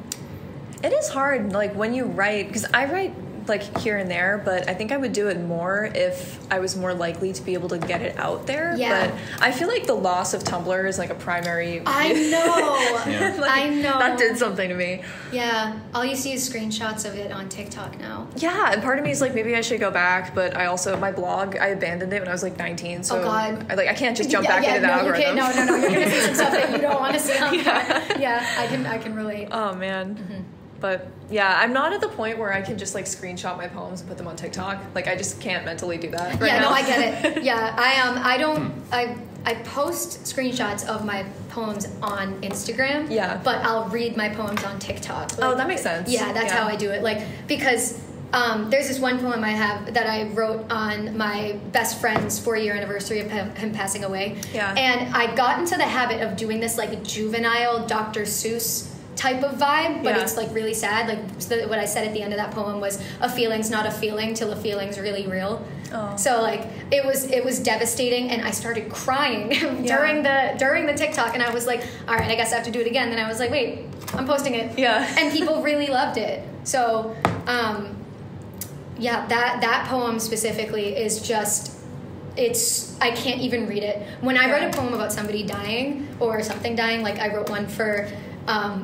It is hard, like, when you write, because I write like here and there, but I think I would do it more if I was more likely to be able to get it out there. Yeah. But I feel like the loss of Tumblr is like a primary. I know. Yeah. Like, I know. That did something to me. Yeah. All you see is screenshots of it on TikTok now. Yeah, and part of me is like, maybe I should go back, but I also, my blog, I abandoned it when I was like 19, so Oh, God. I can't just jump back into the algorithm. No, you're gonna see some stuff that you don't want to see on Yeah. there. Yeah, I can relate. Oh man. But yeah, I'm not at the point where I can just like screenshot my poems and put them on TikTok. Like I just can't mentally do that right Yeah, now. no, I get it. Yeah, I post screenshots of my poems on Instagram. Yeah. But I'll read my poems on TikTok. Oh, that makes sense. Yeah, that's how I do it. Like, because there's this one poem I have that I wrote on my best friend's 4-year anniversary of him passing away. Yeah. And I got into the habit of doing this like juvenile Dr. Seuss type of vibe, but it's like really sad. Like what I said at the end of that poem was, a feeling's not a feeling till a feeling's really real. Oh. So like it was devastating, and I started crying during the TikTok, and I was like, all right, I guess I have to do it again. Then I was like, wait, I'm posting it. Yeah. And people really loved it. So that poem specifically is just, I can't even read it. When I write a poem about somebody dying or something dying, like I wrote one for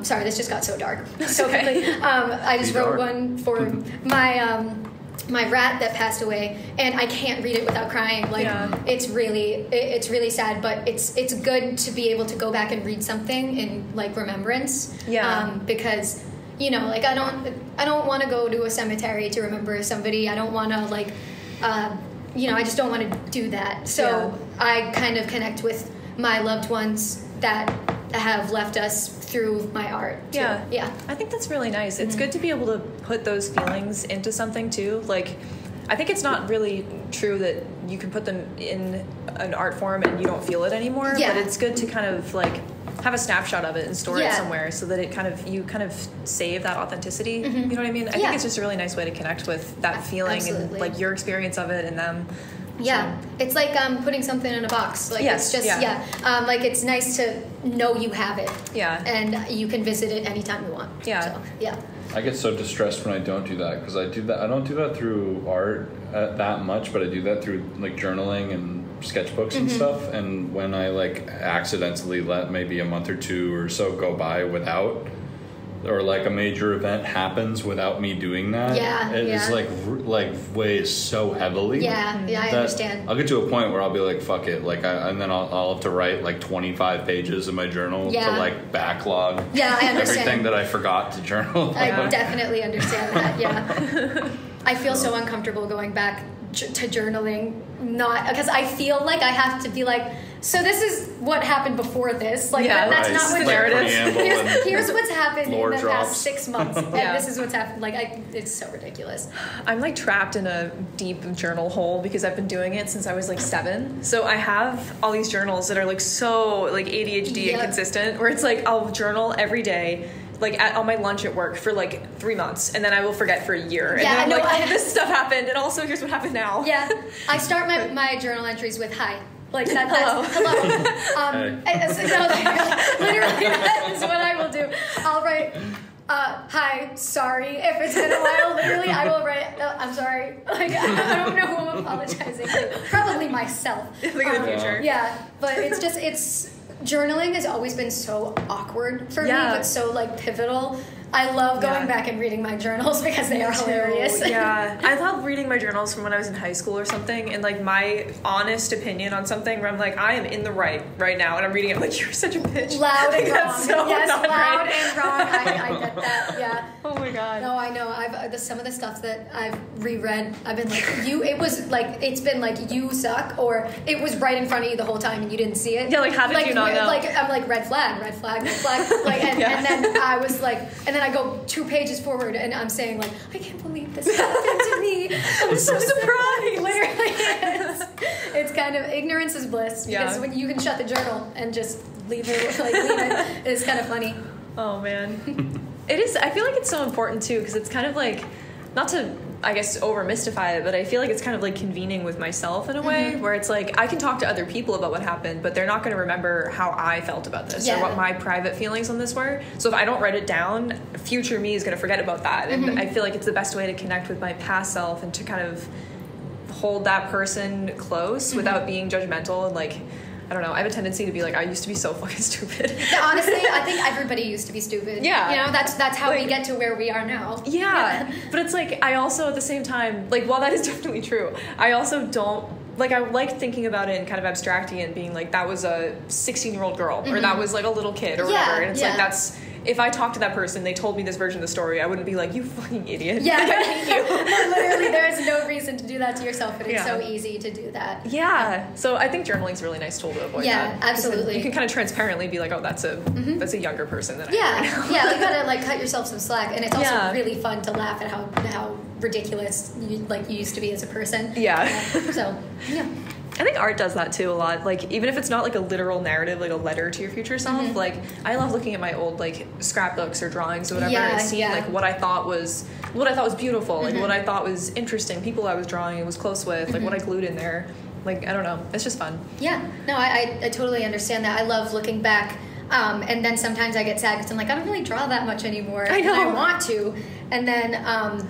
sorry, this just got so dark so quickly. I just wrote one for my rat that passed away, and I can't read it without crying. Like it's really sad, but it's good to be able to go back and read something in like remembrance. Because like I don't want to go to a cemetery to remember somebody. I don't want to like I just don't want to do that. So I kind of connect with my loved ones that have left us through my art too. Yeah. I think that's really nice. It's good to be able to put those feelings into something too. Like, I think it's not really true that you can put them in an art form and you don't feel it anymore. Yeah. But it's good to kind of like have a snapshot of it and store it somewhere, so that you kind of save that authenticity. You know what I mean? I think it's just a really nice way to connect with that feeling and like your experience of it and them. Yeah, it's like putting something in a box. Like it's just like it's nice to know you have it. Yeah, and you can visit it anytime you want. Yeah, so, I get so distressed when I don't do that, because I don't do that through art that much, but I do that through like journaling and sketchbooks and stuff. And when I like accidentally let maybe a month or two or so go by without, or like a major event happens without me doing that, it's like weighs so heavily. I understand. I'll get to a point where I'll be like, fuck it, like and then I'll have to write like 25 pages in my journal to like backlog I understand everything that I forgot to journal. I definitely understand that. I feel so uncomfortable going back to journaling, not because I feel like I have to be like, so this is what happened before this. Like that's not what narrative. Here's what's happened in the past 6 months. And this is what's happened. Like it's so ridiculous. I'm like trapped in a deep journal hole because I've been doing it since I was like 7. So I have all these journals that are like so like ADHD and consistent, where it's like I'll journal every day, like on my lunch at work for like 3 months, and then I will forget for a year. And then I'm like, this stuff happened, and also here's what happened now. Yeah, I start my journal entries with hi. Like that's hello. Literally, that is what I will do. I'll write, hi, sorry. If it's been a while, literally, I will write, I'm sorry. Like, I don't know who I'm apologizing to. Probably myself. Look at the future. Yeah, but it's journaling has always been so awkward for me, but so like pivotal. I love going back and reading my journals because they are hilarious. Yeah, I love reading my journals from when I was in high school or something, and like my honest opinion on something where I'm like, I am in the right now, and I'm reading it like, you're such a bitch. Loud and wrong. So yes, loud right. And wrong. I get that. Yeah. Oh my god. No, I know. Some of the stuff that I've reread, I've been like, it was like, it's been like, you suck, or it was right in front of you the whole time and you didn't see it. Yeah, like how did you not know? Like I'm like red flag. Like and then I was like, and then I go 2 pages forward and I'm saying like, I can't believe this happened to me. I'm so surprised. Literally, it's kind of ignorance is bliss, because when you can shut the journal and just leave it, it's kind of funny. Oh man. It is. I feel like it's so important too, because it's kind of like, not to, I guess, over mystify it, but I feel like it's kind of like convening with myself in a way where it's like I can talk to other people about what happened, but they're not going to remember how I felt about this or what my private feelings on this were. So if I don't write it down, future me is going to forget about that. And I feel like it's the best way to connect with my past self and to kind of hold that person close without being judgmental and like, I don't know. I have a tendency to be like, I used to be so fucking stupid. Honestly, I think everybody used to be stupid. Yeah. You know, that's how we get to where we are now. Yeah. But it's like, I also at the same time, like, while that is definitely true, I also don't, like, I like thinking about it and kind of abstracting it and being like, that was a 16-year-old girl or that was like a little kid or whatever. And it's like, that's, if I talked to that person, they told me this version of the story, I wouldn't be like, you fucking idiot. Yeah. Literally, there is no reason to do that to yourself, and it's so easy to do that. Yeah. So I think journaling's a really nice tool to avoid that. Yeah, absolutely. You can kind of transparently be like, oh, that's a younger person than I am right now. Yeah, you gotta like cut yourself some slack, and it's also really fun to laugh at how ridiculous you used to be as a person. Yeah. So, yeah. I think art does that too a lot. Like, even if it's not like a literal narrative, like a letter to your future self, like I love looking at my old like scrapbooks or drawings or whatever and seeing like what I thought was beautiful, like what I thought was interesting, people I was drawing and was close with, like what I glued in there. Like, I don't know, it's just fun. Yeah, no, I totally understand that. I love looking back, and then sometimes I get sad because I'm like, I don't really draw that much anymore. I know. And I want to, and then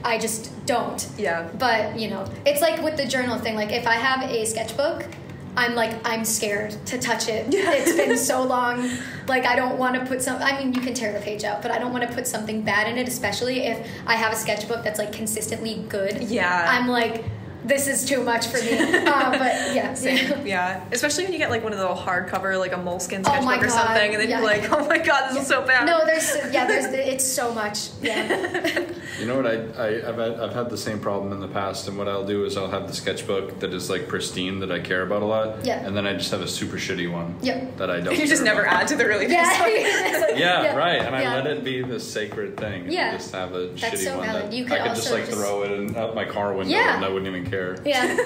I just don't. Yeah. But, you know, it's like with the journal thing. Like, if I have a sketchbook, I'm scared to touch it. It's been so long. Like, I don't want to put I mean, you can tear the page out, but I don't want to put something bad in it, especially if I have a sketchbook that's, like, consistently good. Yeah. I'm like, this is too much for me. But, yeah. Same. Yeah. Especially when you get, like, one of the little hardcover, like, a Moleskine sketchbook or something, and then you're like, oh, my God, this is so bad. No, it's so much. Yeah. You know what, I've had the same problem in the past, and what I'll do is I'll have the sketchbook that is like pristine that I care about a lot, and then I just have a super shitty one that I don't. You just never add to the really nice one. Right, and I let it be the sacred thing. Yeah, and just have a that's shitty so one valid. that I could just like throw it out my car window and I wouldn't even care. Yeah.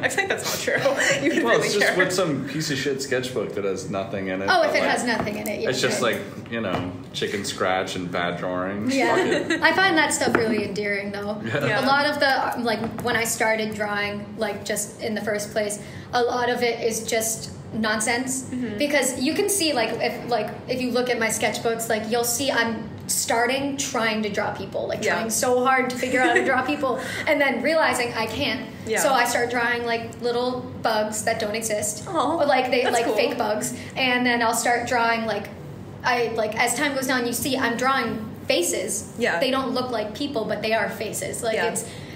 I think that's not true. You would really it's just with some piece of shit sketchbook that has nothing in it. Oh, if it has nothing in it, it's just like, you know, chicken scratch and bad drawings. Yeah, I find that stuff really endearing though. Yeah. A lot of the like when I started drawing, like just in the first place, a lot of it is just nonsense because you can see if you look at my sketchbooks, like you'll see I'm starting trying to draw people, like trying so hard to figure out how to draw people, and then realizing I can't. Yeah. So I start drawing like little bugs that don't exist, or like cool. Fake bugs, and then I'll start drawing as time goes on, you see I'm drawing faces. Yeah. They don't look like people, but they are faces. Like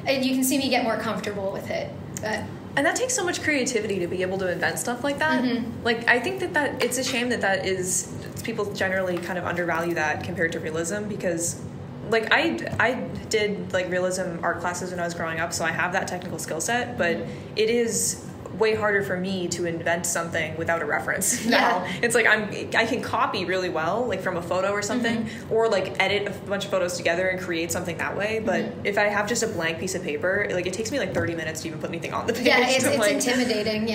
and you can see me get more comfortable with it. But and that takes so much creativity to be able to invent stuff like that. Like, I think that it's a shame that is people generally kind of undervalue that compared to realism, because like I did like realism art classes when I was growing up, so I have that technical skill set, but it is way harder for me to invent something without a reference now. It's like I can copy really well, like from a photo or something, or like edit a bunch of photos together and create something that way, but if I have just a blank piece of paper, like it takes me like 30 minutes to even put anything on the page. It's like, intimidating.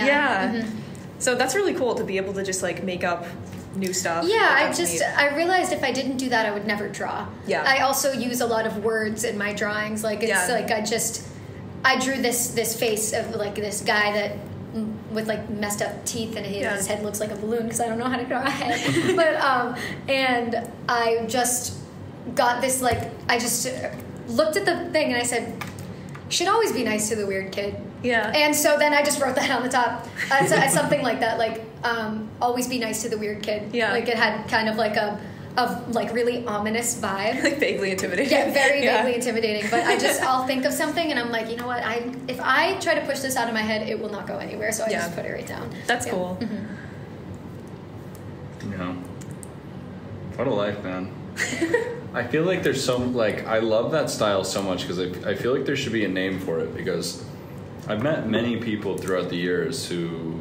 So that's really cool to be able to just like make up new stuff. I realized if I didn't do that, I would never draw. I also use a lot of words in my drawings. Like it's like I drew this face of like this guy that with like messed up teeth, and his head looks like a balloon because I don't know how to draw a head. But and I just got this like I just looked at the thing and I said, you should always be nice to the weird kid. And so then I just wrote that on the top. Something like that, like always be nice to the weird kid. Like it had kind of like a really ominous vibe. Like vaguely intimidating. Yeah, very vaguely intimidating. But I'll think of something and I'm like, you know what? If I try to push this out of my head, it will not go anywhere. So I just put it right down. That's cool. You know, what a life, man. I feel like there's some, like, I love that style so much because I feel like there should be a name for it, because I've met many people throughout the years who,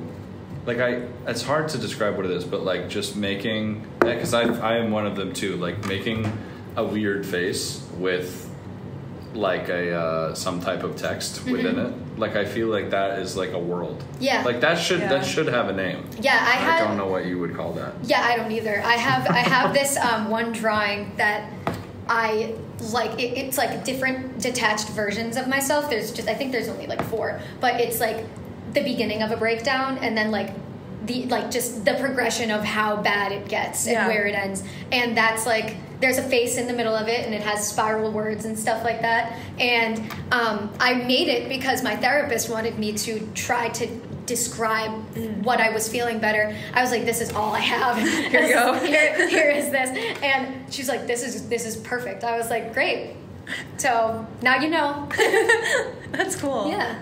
like, it's hard to describe what it is, but like just making, because I am one of them too, like making a weird face with like some type of text within it. Like I feel like that is like a world. Like that should have a name. I don't know what you would call that. I don't either. I have this one drawing that I like it's like different detached versions of myself. I think there's only like 4, but it's like the beginning of a breakdown, and then like just the progression of how bad it gets and where it ends. And that's like, there's a face in the middle of it, and it has spiral words and stuff like that. And I made it because my therapist wanted me to try to describe what I was feeling better. I was like, this is all I have. Here you go. Here is this. And she's like, this is perfect. I was like, great. So now you know. That's cool. Yeah.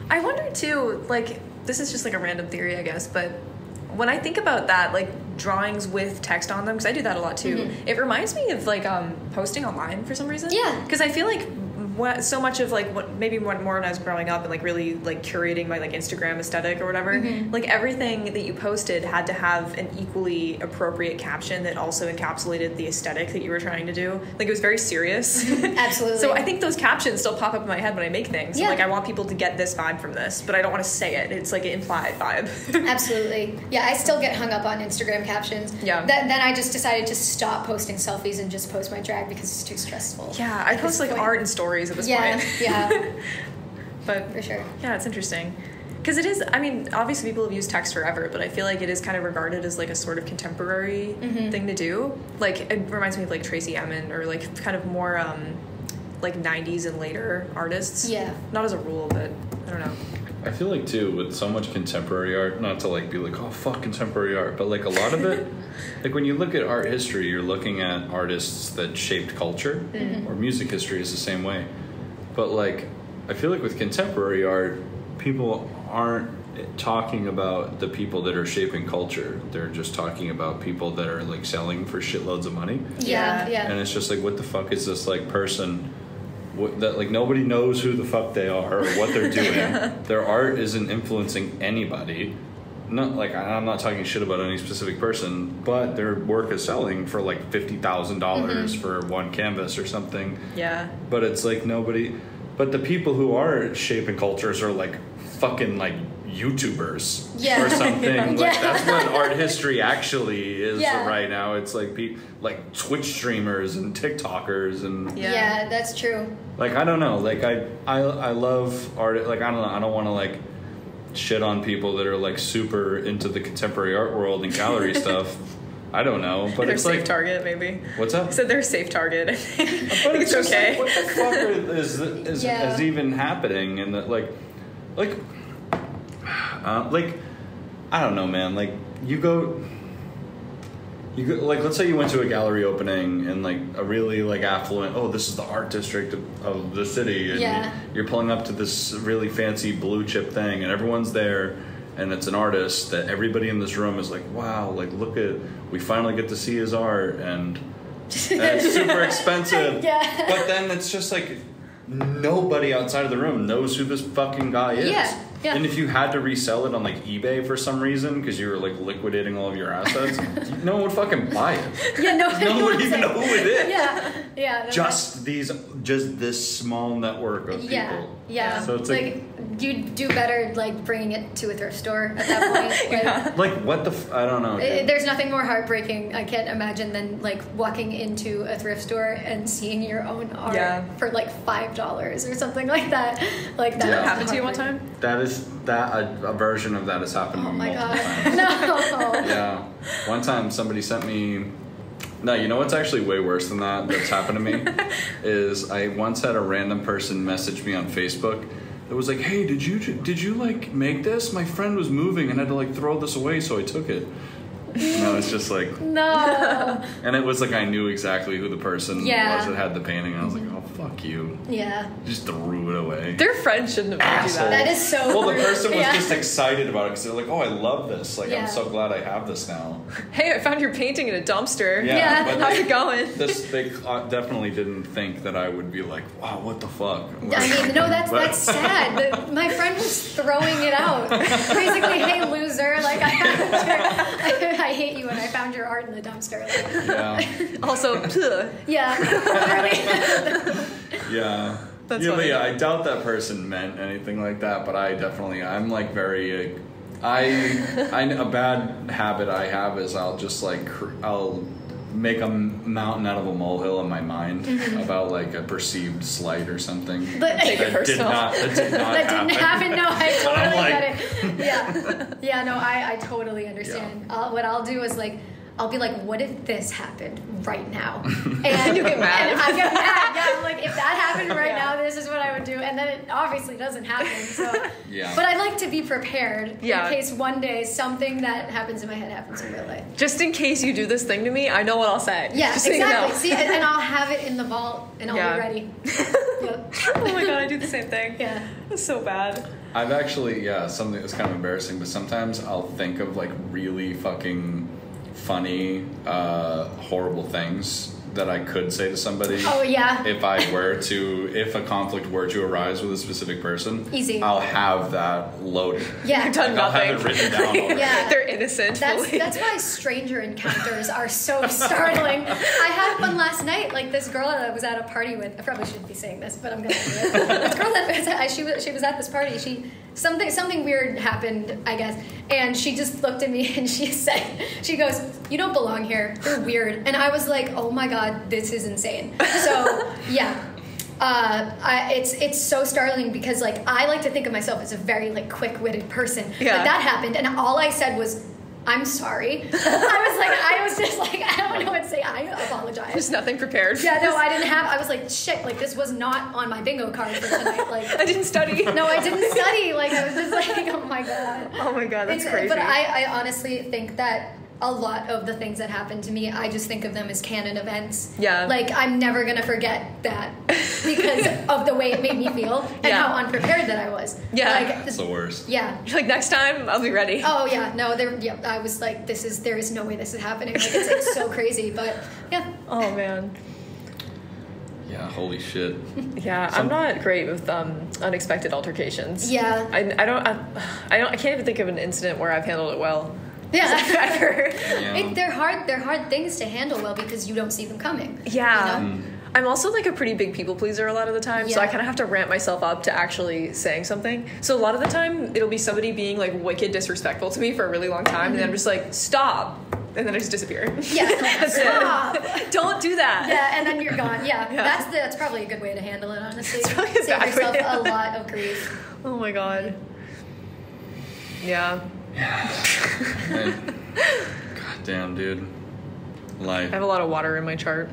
I wonder too, like, this is just like a random theory, I guess, but when I think about that, like drawings with text on them, because I do that a lot too, it reminds me of like posting online for some reason. Yeah. Because I feel like so much of like what maybe more when I was growing up and like really like curating my like Instagram aesthetic or whatever, like everything that you posted had to have an equally appropriate caption that also encapsulated the aesthetic that you were trying to do. Like it was very serious. Absolutely. So I think those captions still pop up in my head when I make things. Yeah. Like I want people to get this vibe from this, but I don't want to say it. It's like an implied vibe. Absolutely. Yeah, I still get hung up on Instagram captions. Yeah. Then I just decided to stop posting selfies and just post my drag because it's too stressful. Yeah, I post like art and stories at this point. Yeah. But For sure. Yeah, it's interesting. Because it is, I mean, obviously people have used text forever, but I feel like it is kind of regarded as like a sort of contemporary thing to do. Like, it reminds me of like Tracy Emin or like kind of more like 90s and later artists. Yeah. Not as a rule, but I don't know. I feel like too, with so much contemporary art, not to like be like, oh fuck contemporary art, but like a lot of it, like when you look at art history, you're looking at artists that shaped culture, or music history is the same way. But like, I feel like with contemporary art, people aren't talking about the people that are shaping culture. They're just talking about people that are like selling for shitloads of money. Yeah. And it's just like, what the fuck is this like person that like nobody knows who the fuck they are or what they're doing. Their art isn't influencing anybody. Not like, I'm not talking shit about any specific person, but their work is selling for like $50,000 for one canvas or something. Yeah. But it's like nobody, but the people who are shaping cultures are like fucking like YouTubers or something. Like that's what art history actually is right now. It's like like Twitch streamers and TikTokers and Yeah, that's true. like I don't know. Like I love art. Like I don't know. I don't want to like shit on people that are like super into the contemporary art world and gallery stuff. I don't know, but They're it's safe like target, maybe. What's up? So they're a safe target. I think. But it's okay. Like, what the fuck is even happening? And that like I don't know, man. Like you go like let's say you went to a gallery opening in like a really like affluent, oh, this is the art district of the city, and you're pulling up to this really fancy blue chip thing, and everyone's there, and it's an artist that everybody in this room is like, wow, like look at, we finally get to see his art, and it's super expensive. But then it's just like nobody outside of the room knows who this fucking guy is. And if you had to resell it on like eBay for some reason because you were like liquidating all of your assets, no one would fucking buy it. No one would even know who it is. Just this small network of people. So it's like you do better like bringing it to a thrift store at that point. Like what the I don't know. There's nothing more heartbreaking, I can't imagine, than like walking into a thrift store and seeing your own art for like $5 or something like that. Like that happened to you one time? A version of that has happened multiple times. No. One time somebody sent me. No, you know what's actually way worse than that's happened to me is I once had a random person message me on Facebook that was like, hey, did you like make this? My friend was moving and had to like throw this away, so I took it. And I was just like, no. And it was like I knew exactly who the person was that had the painting, and I was like, oh, fuck you. Yeah. Just threw it away. Their friend shouldn't have made you that. That is so Well, rude. the person was just excited about it because they're like, oh, I love this. Like, I'm so glad I have this now. Hey, I found your painting in a dumpster. But how's it going? They definitely didn't think that I would be like, wow, what the fuck? I mean, no, that's sad. My friend was throwing it out. Basically, hey, loser, like, I hate you and I found your art in the dumpster. Like, Also, That's funny. I doubt that person meant anything like that, but I'm like very, a bad habit I have is I'll just like, I'll make a mountain out of a molehill in my mind about like a perceived slight or something. But that did not didn't happen. No, I totally get like, it. Yeah, no, I totally understand. Yeah. What I'll do is like, I'll be like, what if this happened right now? And you get mad. And I get mad. Yeah, I'm like, if that happened right now, this is what I would do. And then it obviously doesn't happen. So, but I like to be prepared in case one day something that happens in my head happens in real life. Just in case you do this thing to me, I know what I'll say. Yeah, just exactly. So you know. See, and I'll have it in the vault, and I'll be ready. Yep. Oh my god, I do the same thing. Yeah. It's so bad. I've actually, something that's kind of embarrassing, but sometimes I'll think of like really fucking funny, horrible things that I could say to somebody. Oh yeah. If a conflict were to arise with a specific person, easy. I'll have that loaded. Yeah. I've done I'll nothing. have it written down already. Yeah. They're innocent. That's why stranger encounters are so startling. I had one last night. Like this girl that I was at a party with. I probably shouldn't be saying this, but I'm gonna do it. This girl that she was at this party. Something weird happened, I guess, and she just looked at me and she goes, "You don't belong here. You're weird." And I was like, "Oh my god, this is insane." So yeah. It's so startling because like I like to think of myself as a very like quick-witted person. Yeah. But that happened, and all I said was, "I'm sorry." I was just like, I don't know what to say. I apologize. There's nothing prepared. Yeah, no, I was like, shit, like this was not on my bingo card for tonight. Like I didn't study. No, I didn't study. Like I was just like, oh my god. Oh my god, that's crazy. But I honestly think that a lot of the things that happen to me, I just think of them as canon events. Yeah. Like, I'm never going to forget that because of the way it made me feel and how unprepared that I was. Yeah. Like, That's the worst. Yeah. You're like, next time, I'll be ready. Oh, yeah. No, I was like, there is no way this is happening. Like, it's so crazy, but yeah. Oh, man. Yeah, holy shit. Yeah, I'm not great with unexpected altercations. Yeah. I can't even think of an incident where I've handled it well. Yeah. Ever. Yeah. They're hard things to handle well because you don't see them coming. Yeah. You know? I'm also like a pretty big people pleaser a lot of the time, so I kind of have to ramp myself up to actually saying something. So a lot of the time, it'll be somebody being like wicked disrespectful to me for a really long time, and then I'm just like, stop, and then I just disappear. Yeah, stop. Don't do that. Yeah, and then you're gone. Yeah. That's probably a good way to handle it, honestly. It's probably a Save bad yourself way. a lot of grief. Oh my god. Yeah. Man. God damn, dude. Life. I have a lot of water in my chart.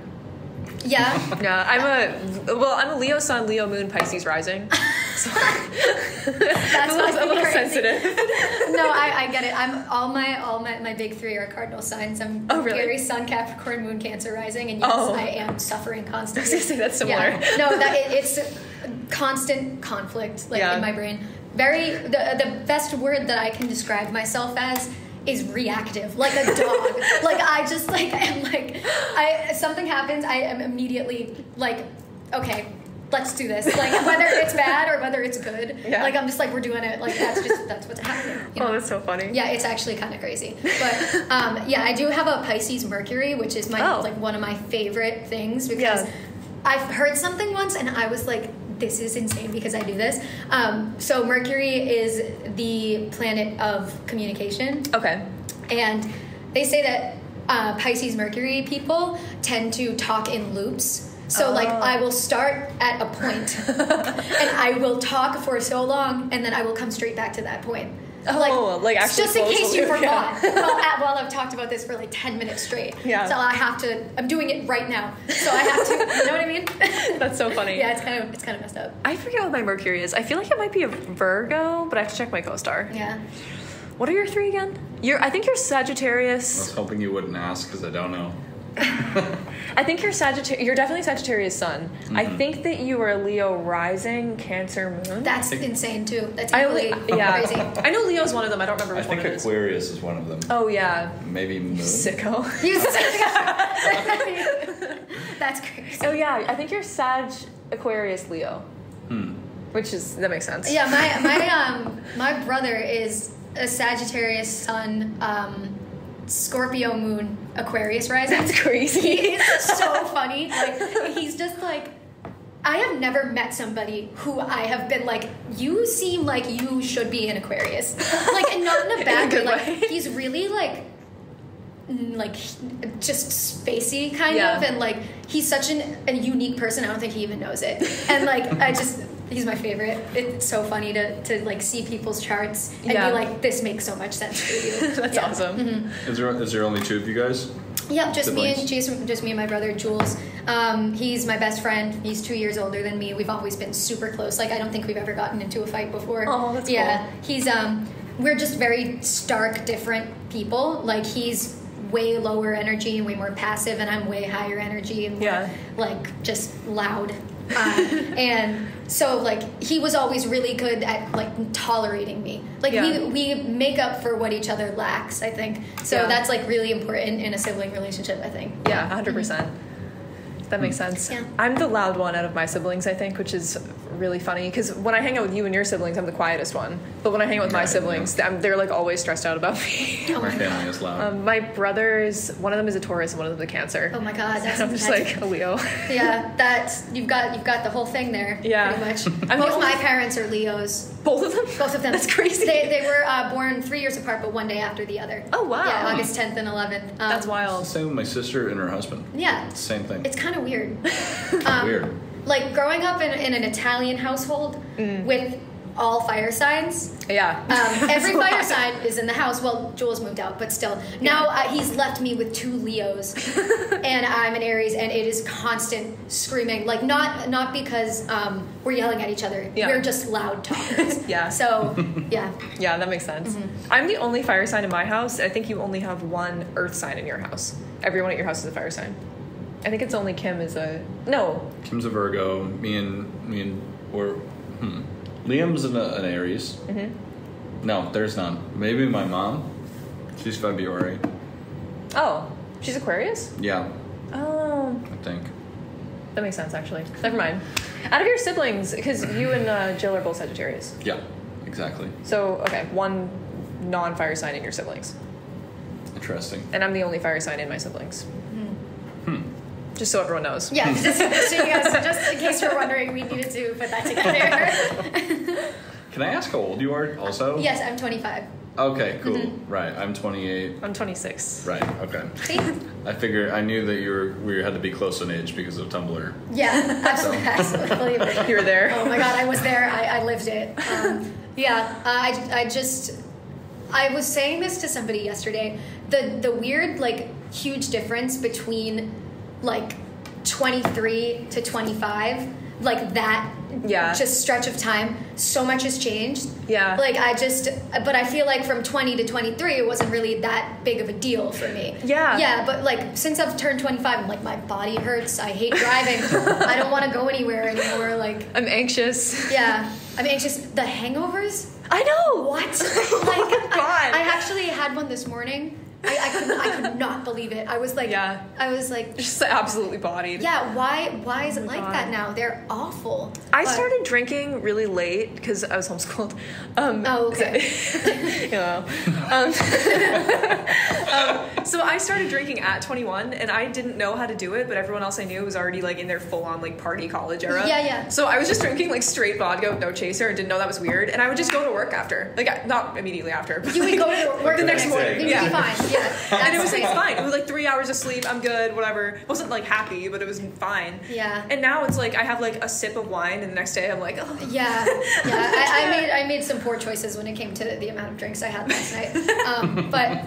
Yeah. Yeah, I'm a Leo sun, Leo moon, Pisces rising. So That's a little crazy. sensitive. No, I get it. I'm all my big three are cardinal signs. I'm really? Aries, Sun, Capricorn, Moon, Cancer rising, and yes, I am suffering constantly. I was gonna say that's similar. Yeah. No, it's constant conflict, like in my brain. The best word that I can describe myself as is reactive, like a dog. Like I just like am like something happens, I am immediately like, okay, let's do this. Like whether it's bad or whether it's good. Yeah. Like I'm just like, we're doing it. Like that's what's happening. You know? Oh, that's so funny. Yeah, it's actually kind of crazy. But I do have a Pisces Mercury, which is my like one of my favorite things because I've heard something once and I was like, this is insane because I do this. So Mercury is the planet of communication. Okay. And they say that Pisces Mercury people tend to talk in loops. So like I will start at a point and I will talk for so long and then I will come straight back to that point. Like actually just in case you forgot. Yeah. Well, I've talked about this for like 10 minutes straight. Yeah. So I'm doing it right now. So I have to, you know what I mean? That's so funny. Yeah, it's kind of messed up. I forget what my Mercury is. I feel like it might be a Virgo, but I have to check my co-star. Yeah. What are your three again? I think you're Sagittarius. I was hoping you wouldn't ask because I don't know. I think you're Sagittarius. You're definitely Sagittarius sun. Mm-hmm. I think that you are Leo rising, Cancer moon. That's insane too. That's crazy. I know Leo's one of them. I don't remember which I think one it is. Aquarius is one of them. Oh yeah. Maybe Moon. Sicko. That's crazy. Oh yeah, I think you're Sag, Aquarius, Leo. That makes sense. Yeah, my brother is a Sagittarius sun, Scorpio moon, Aquarius rising. That's crazy. He is so funny. Like he's just like, I have never met somebody who I have been like, you seem like you should be an Aquarius. Like, and not in a bad way. Like he's really like like just spacey kind of, and like he's such a unique person. I don't think he even knows it, and like he's my favorite. It's so funny to like see people's charts and be like, this makes so much sense for you. That's awesome. Mm-hmm. Is there only two of you guys? Yeah, just Siblings? me and Jason, just me and my brother Jules. He's my best friend. He's 2 years older than me. We've always been super close. Like I don't think we've ever gotten into a fight before. Oh, that's yeah. cool. He's we're just very stark, different people. Like he's way lower energy and way more passive, and I'm way higher energy and more like just loud. And so like he was always really good at like tolerating me. Like we make up for what each other lacks, I think. So that's like really important in a sibling relationship, I think. Yeah, 100%. That makes sense. Yeah. I'm the loud one out of my siblings, I think, which is really funny because when I hang out with you and your siblings, I'm the quietest one. But when I hang out with my siblings, they're like always stressed out about me. My family is loud. My brothers, one of them is a Taurus and one of them is a Cancer. Oh my God, I'm just like a Leo. Yeah, that's you've got the whole thing there. Yeah, pretty much. Both my parents are Leos. Both of them? Both of them. That's crazy. They were born 3 years apart, but one day after the other. Oh wow. Yeah, August 10th and 11th. That's wild. Same with my sister and her husband. Yeah, Same thing. It's kind of weird. Weird. Like growing up in an Italian household with all fire signs. Yeah. Every fire sign is in the house. Well, Jules moved out, but still. Now he's left me with 2 Leos, and I'm an Aries, and it is constant screaming. Like not because we're yelling at each other. Yeah. We're just loud talkers. Yeah. So yeah. Yeah, that makes sense. I'm the only fire sign in my house. I think you only have one earth sign in your house. Everyone at your house is a fire sign. I think it's only Kim is a Kim's a Virgo. Me and Liam's an Aries. No, there's none. Maybe my mom. She's February. Oh, she's Aquarius? Yeah, Oh, I think. that makes sense actually. Never mind. Out of your siblings, because you and Jill are both Sagittarius. Yeah, exactly. So, okay, one non-fire sign in your siblings. Interesting. And I'm the only fire sign in my siblings. Just so everyone knows. Yeah, just in case you're wondering, we needed to put that together. Can I ask how old you are also? Yes, I'm 25. Okay, cool. Right, I'm 28. I'm 26. Right, okay. See? I knew that we had to be close in age because of Tumblr. Yeah, absolutely. Believe it. You were there. Oh my God, I was there. I lived it. I was saying this to somebody yesterday. The weird, like, huge difference between, like, 23 to 25, like, that just stretch of time, so much has changed. Yeah. Like, but I feel like from 20 to 23, it wasn't really that big of a deal for me. Yeah. Yeah, but, like, since I've turned 25, I'm like, my body hurts. I hate driving. I don't want to go anywhere anymore. Like, I'm anxious. yeah. I'm anxious. The hangovers? I know. What? Oh my God. I actually had one this morning. I could not believe it. I was like, just absolutely bodied. yeah. Why is it like God. that now? They're awful. I started drinking really late because I was homeschooled. Okay. So I started drinking at 21, and I didn't know how to do it, but everyone else I knew was already like in their full-on like party college era. Yeah. So I was just drinking like straight vodka with no chaser, and didn't know that was weird. And I would just go to work after, like not immediately after, but You would go to work the next morning. You'd be fine. Yeah. And it was like fine. It was like 3 hours of sleep. I'm good. Whatever. I wasn't like happy, but it was fine. Yeah. And now it's like I have like a sip of wine, and the next day I'm like, oh. Yeah. I made some poor choices when it came to the amount of drinks I had last night. But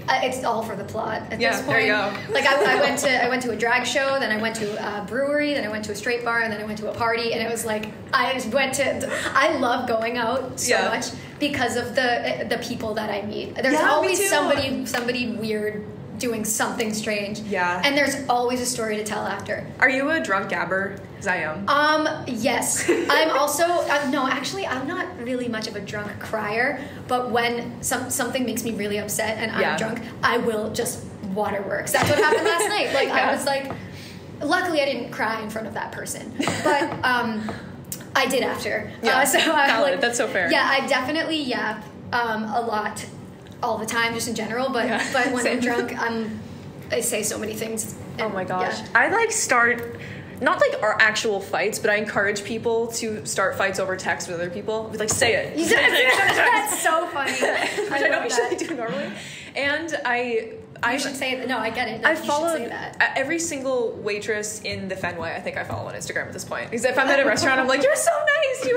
it's all for the plot at this point. There you go. Like I went to a drag show, then I went to a brewery, then I went to a straight bar, and then I went to a party, and it was like I love going out so much because of the people that I meet. There's always somebody weird doing something strange. Yeah. And there's always a story to tell after. Are you a drunk gabber? Because I am. Yes. I'm also no, actually I'm not really much of a drunk crier, but when something makes me really upset and I'm drunk, I will just waterworks. That's what happened last night. Like I was like, luckily I didn't cry in front of that person. But I did after. Yeah. So I'm like, that's so fair. Yeah, I definitely yap a lot all the time, just in general. But when Same. I'm drunk, I say so many things. Oh my gosh. Yeah. I like start, not like our actual fights, but I encourage people to start fights over text with other people. Like, say it. That's so funny. Which I don't usually do normally. And I You should say it. No, I get it. I you should followed say that. every single waitress in the Fenway. I think I follow on Instagram at this point. Because if I'm at a restaurant, I'm like, you're so nice.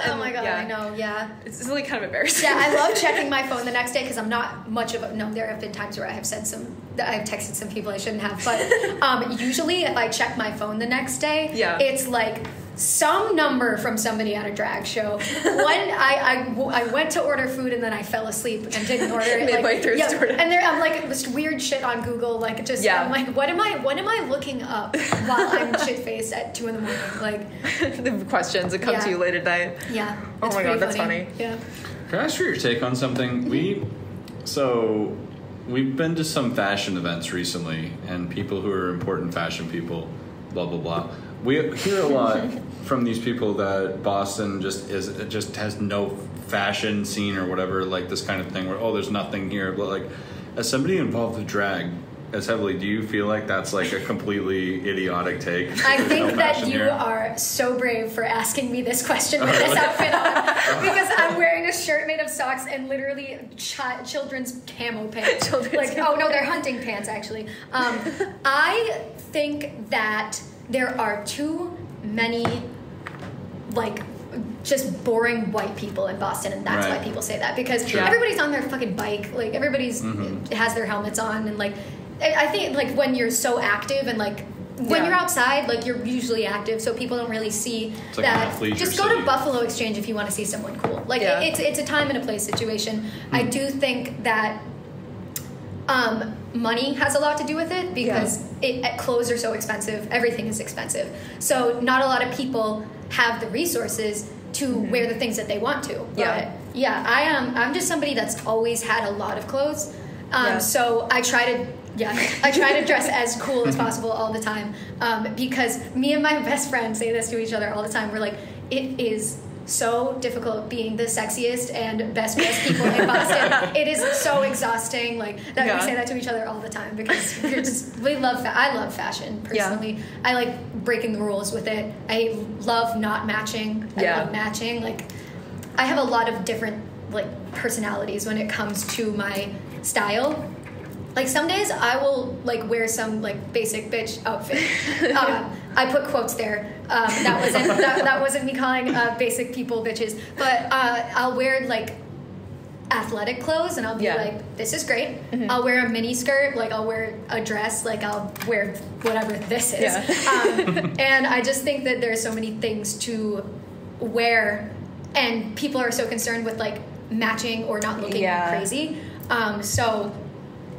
Oh my god, I know. Yeah, it's really kind of embarrassing. Yeah, I love checking my phone the next day because I'm not much of a. No, there have been times where I have I've texted some people I shouldn't have. But usually, if I check my phone the next day, it's like some number from somebody at a drag show. I went to order food and then I fell asleep and didn't order it. Midway through and I'm like this weird shit on Google, like just I'm like, what am I looking up while I'm shit faced at 2 a.m? Like the questions that come to you late at night. Yeah. Oh my god, that's funny. Yeah. Can I ask for your take on something? We've been to some fashion events recently, and people who are important fashion people, blah blah blah. We hear a lot from these people that Boston just has no fashion scene or whatever, like this kind of thing where there's nothing here. But like, as somebody involved with drag as heavily, do you feel like that's like a completely idiotic take? I think that you are so brave for asking me this question with this outfit on, because I'm wearing a shirt made of socks and literally children's camo pants. They're hunting pants actually. I think that there are too many, like, just boring white people in Boston, and that's why people say that, because everybody's on their fucking bike, like everybody's has their helmets on, and like I think like when you're so active and like when you're outside, like you're usually active, so people don't really see that. Just go to Buffalo Exchange if you want to see someone cool. Like it's a time and a place situation. I do think that money has a lot to do with it, because clothes are so expensive. Everything is expensive. So not a lot of people have the resources to wear the things that they want to. But I'm just somebody that's always had a lot of clothes. So I try to dress as cool as possible all the time, because me and my best friend say this to each other all the time. We're like, it is so difficult being the sexiest and best dressed people in Boston. It is so exhausting. Like that, we say that to each other all the time, because I love fashion personally. I like breaking the rules with it. I love not matching. I love matching. Like I have a lot of different like personalities when it comes to my style. Like some days I will like wear some like basic bitch outfit. I put quotes there. That wasn't me calling basic people bitches. But I'll wear like athletic clothes, and I'll be like, this is great. I'll wear a mini skirt, like I'll wear a dress, like I'll wear whatever this is. And I just think that there's so many things to wear, and people are so concerned with like matching or not looking crazy. So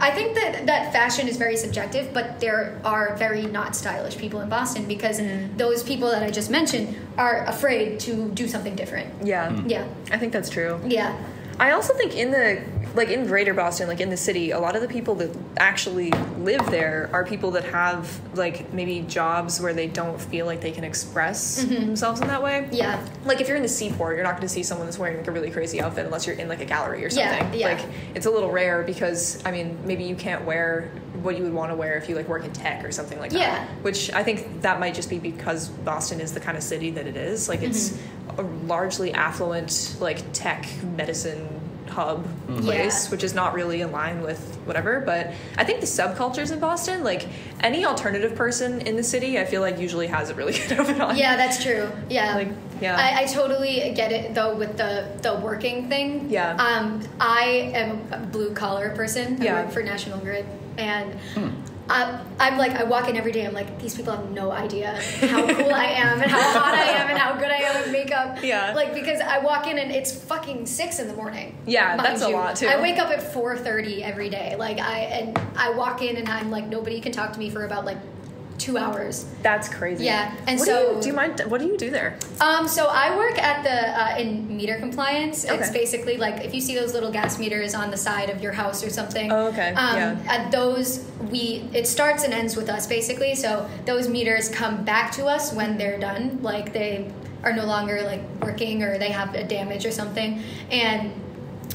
I think that fashion is very subjective, but there are very not stylish people in Boston, because those people that I just mentioned are afraid to do something different. Yeah. I think that's true. Yeah. I also think in greater Boston, like in the city, a lot of the people that actually live there are people that have like maybe jobs where they don't feel like they can express themselves in that way. Yeah. Like if you're in the Seaport, you're not going to see someone that's wearing like a really crazy outfit unless you're in like a gallery or something. Yeah. Like it's a little rare, because I mean maybe you can't wear what you would want to wear if you like work in tech or something like that. Yeah. Which I think that might just be because Boston is the kind of city that it is. Like it's a largely affluent like tech medicine hub place, which is not really in line with whatever. But I think the subcultures in Boston, like any alternative person in the city, I feel like usually has a really good outfit on. Yeah, that's true. Yeah. Like, I totally get it though with the working thing. Yeah. I am a blue collar person. I work for National Grid, and I'm like, I walk in every day, I'm like, these people have no idea how cool I am and how hot I am and how good I am at makeup. Yeah. Like, because I walk in and it's fucking 6 a.m. Yeah, that's a lot too. I wake up at 4:30 every day. Like, I walk in and I'm like, nobody can talk to me for about like 2 hours. That's crazy. Yeah. And do you mind, what do you do there? So I work at the in meter compliance. Okay. It's basically like if you see those little gas meters on the side of your house or something. Oh, okay. At those, it starts and ends with us basically. So those meters come back to us when they're done, like they are no longer like working or they have a damage or something, and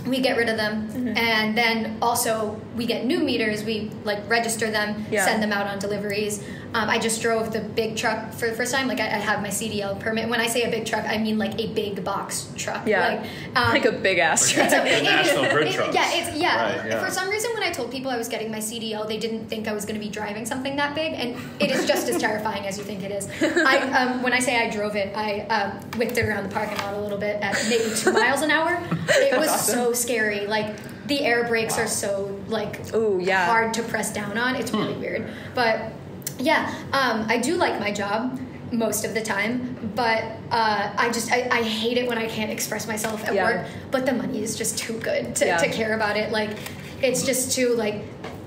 we get rid of them. And then also we get new meters, we like register them, send them out on deliveries. I just drove the big truck for the first time. Like I have my CDL permit. And when I say a big truck, I mean like a big box truck. Yeah, like a big ass truck. It's a National Grid truck. Right, yeah. For some reason, when I told people I was getting my CDL, they didn't think I was going to be driving something that big, and it is just as terrifying as you think it is. When I say I drove it, I whipped it around the parking lot a little bit at maybe 2 miles an hour. It was awesome. So scary. Like the air brakes are so like hard to press down on. It's really weird, but. Yeah, I do like my job most of the time, but I hate it when I can't express myself at work, but the money is just too good to care about it. Like, it's just too, like,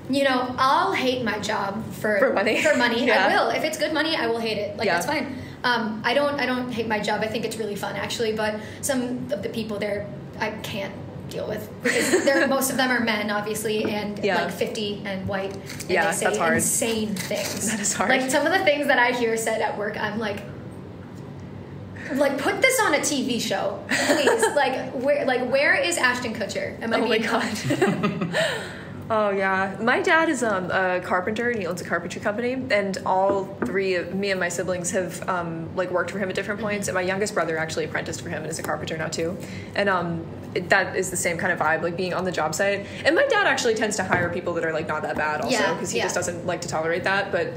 you know, I'll hate my job for money. For money, yeah. I will. If it's good money, I will hate it. Like, that's fine. I don't hate my job. I think it's really fun, actually, but some of the people there, I can't deal with, because most of them are men, obviously, and like 50 and white, and they say that's hard. Insane things. That is hard. Like some of the things that I hear said at work, I'm like put this on a TV show, please. where is Ashton Kutcher? Am I being God. Oh yeah, my dad is a carpenter, and he owns a carpentry company, and all three of me and my siblings have worked for him at different points, and my youngest brother actually apprenticed for him and is a carpenter now too, and that is the same kind of vibe, like being on the job site. And my dad actually tends to hire people that are like not that bad also, because he just doesn't like to tolerate that, but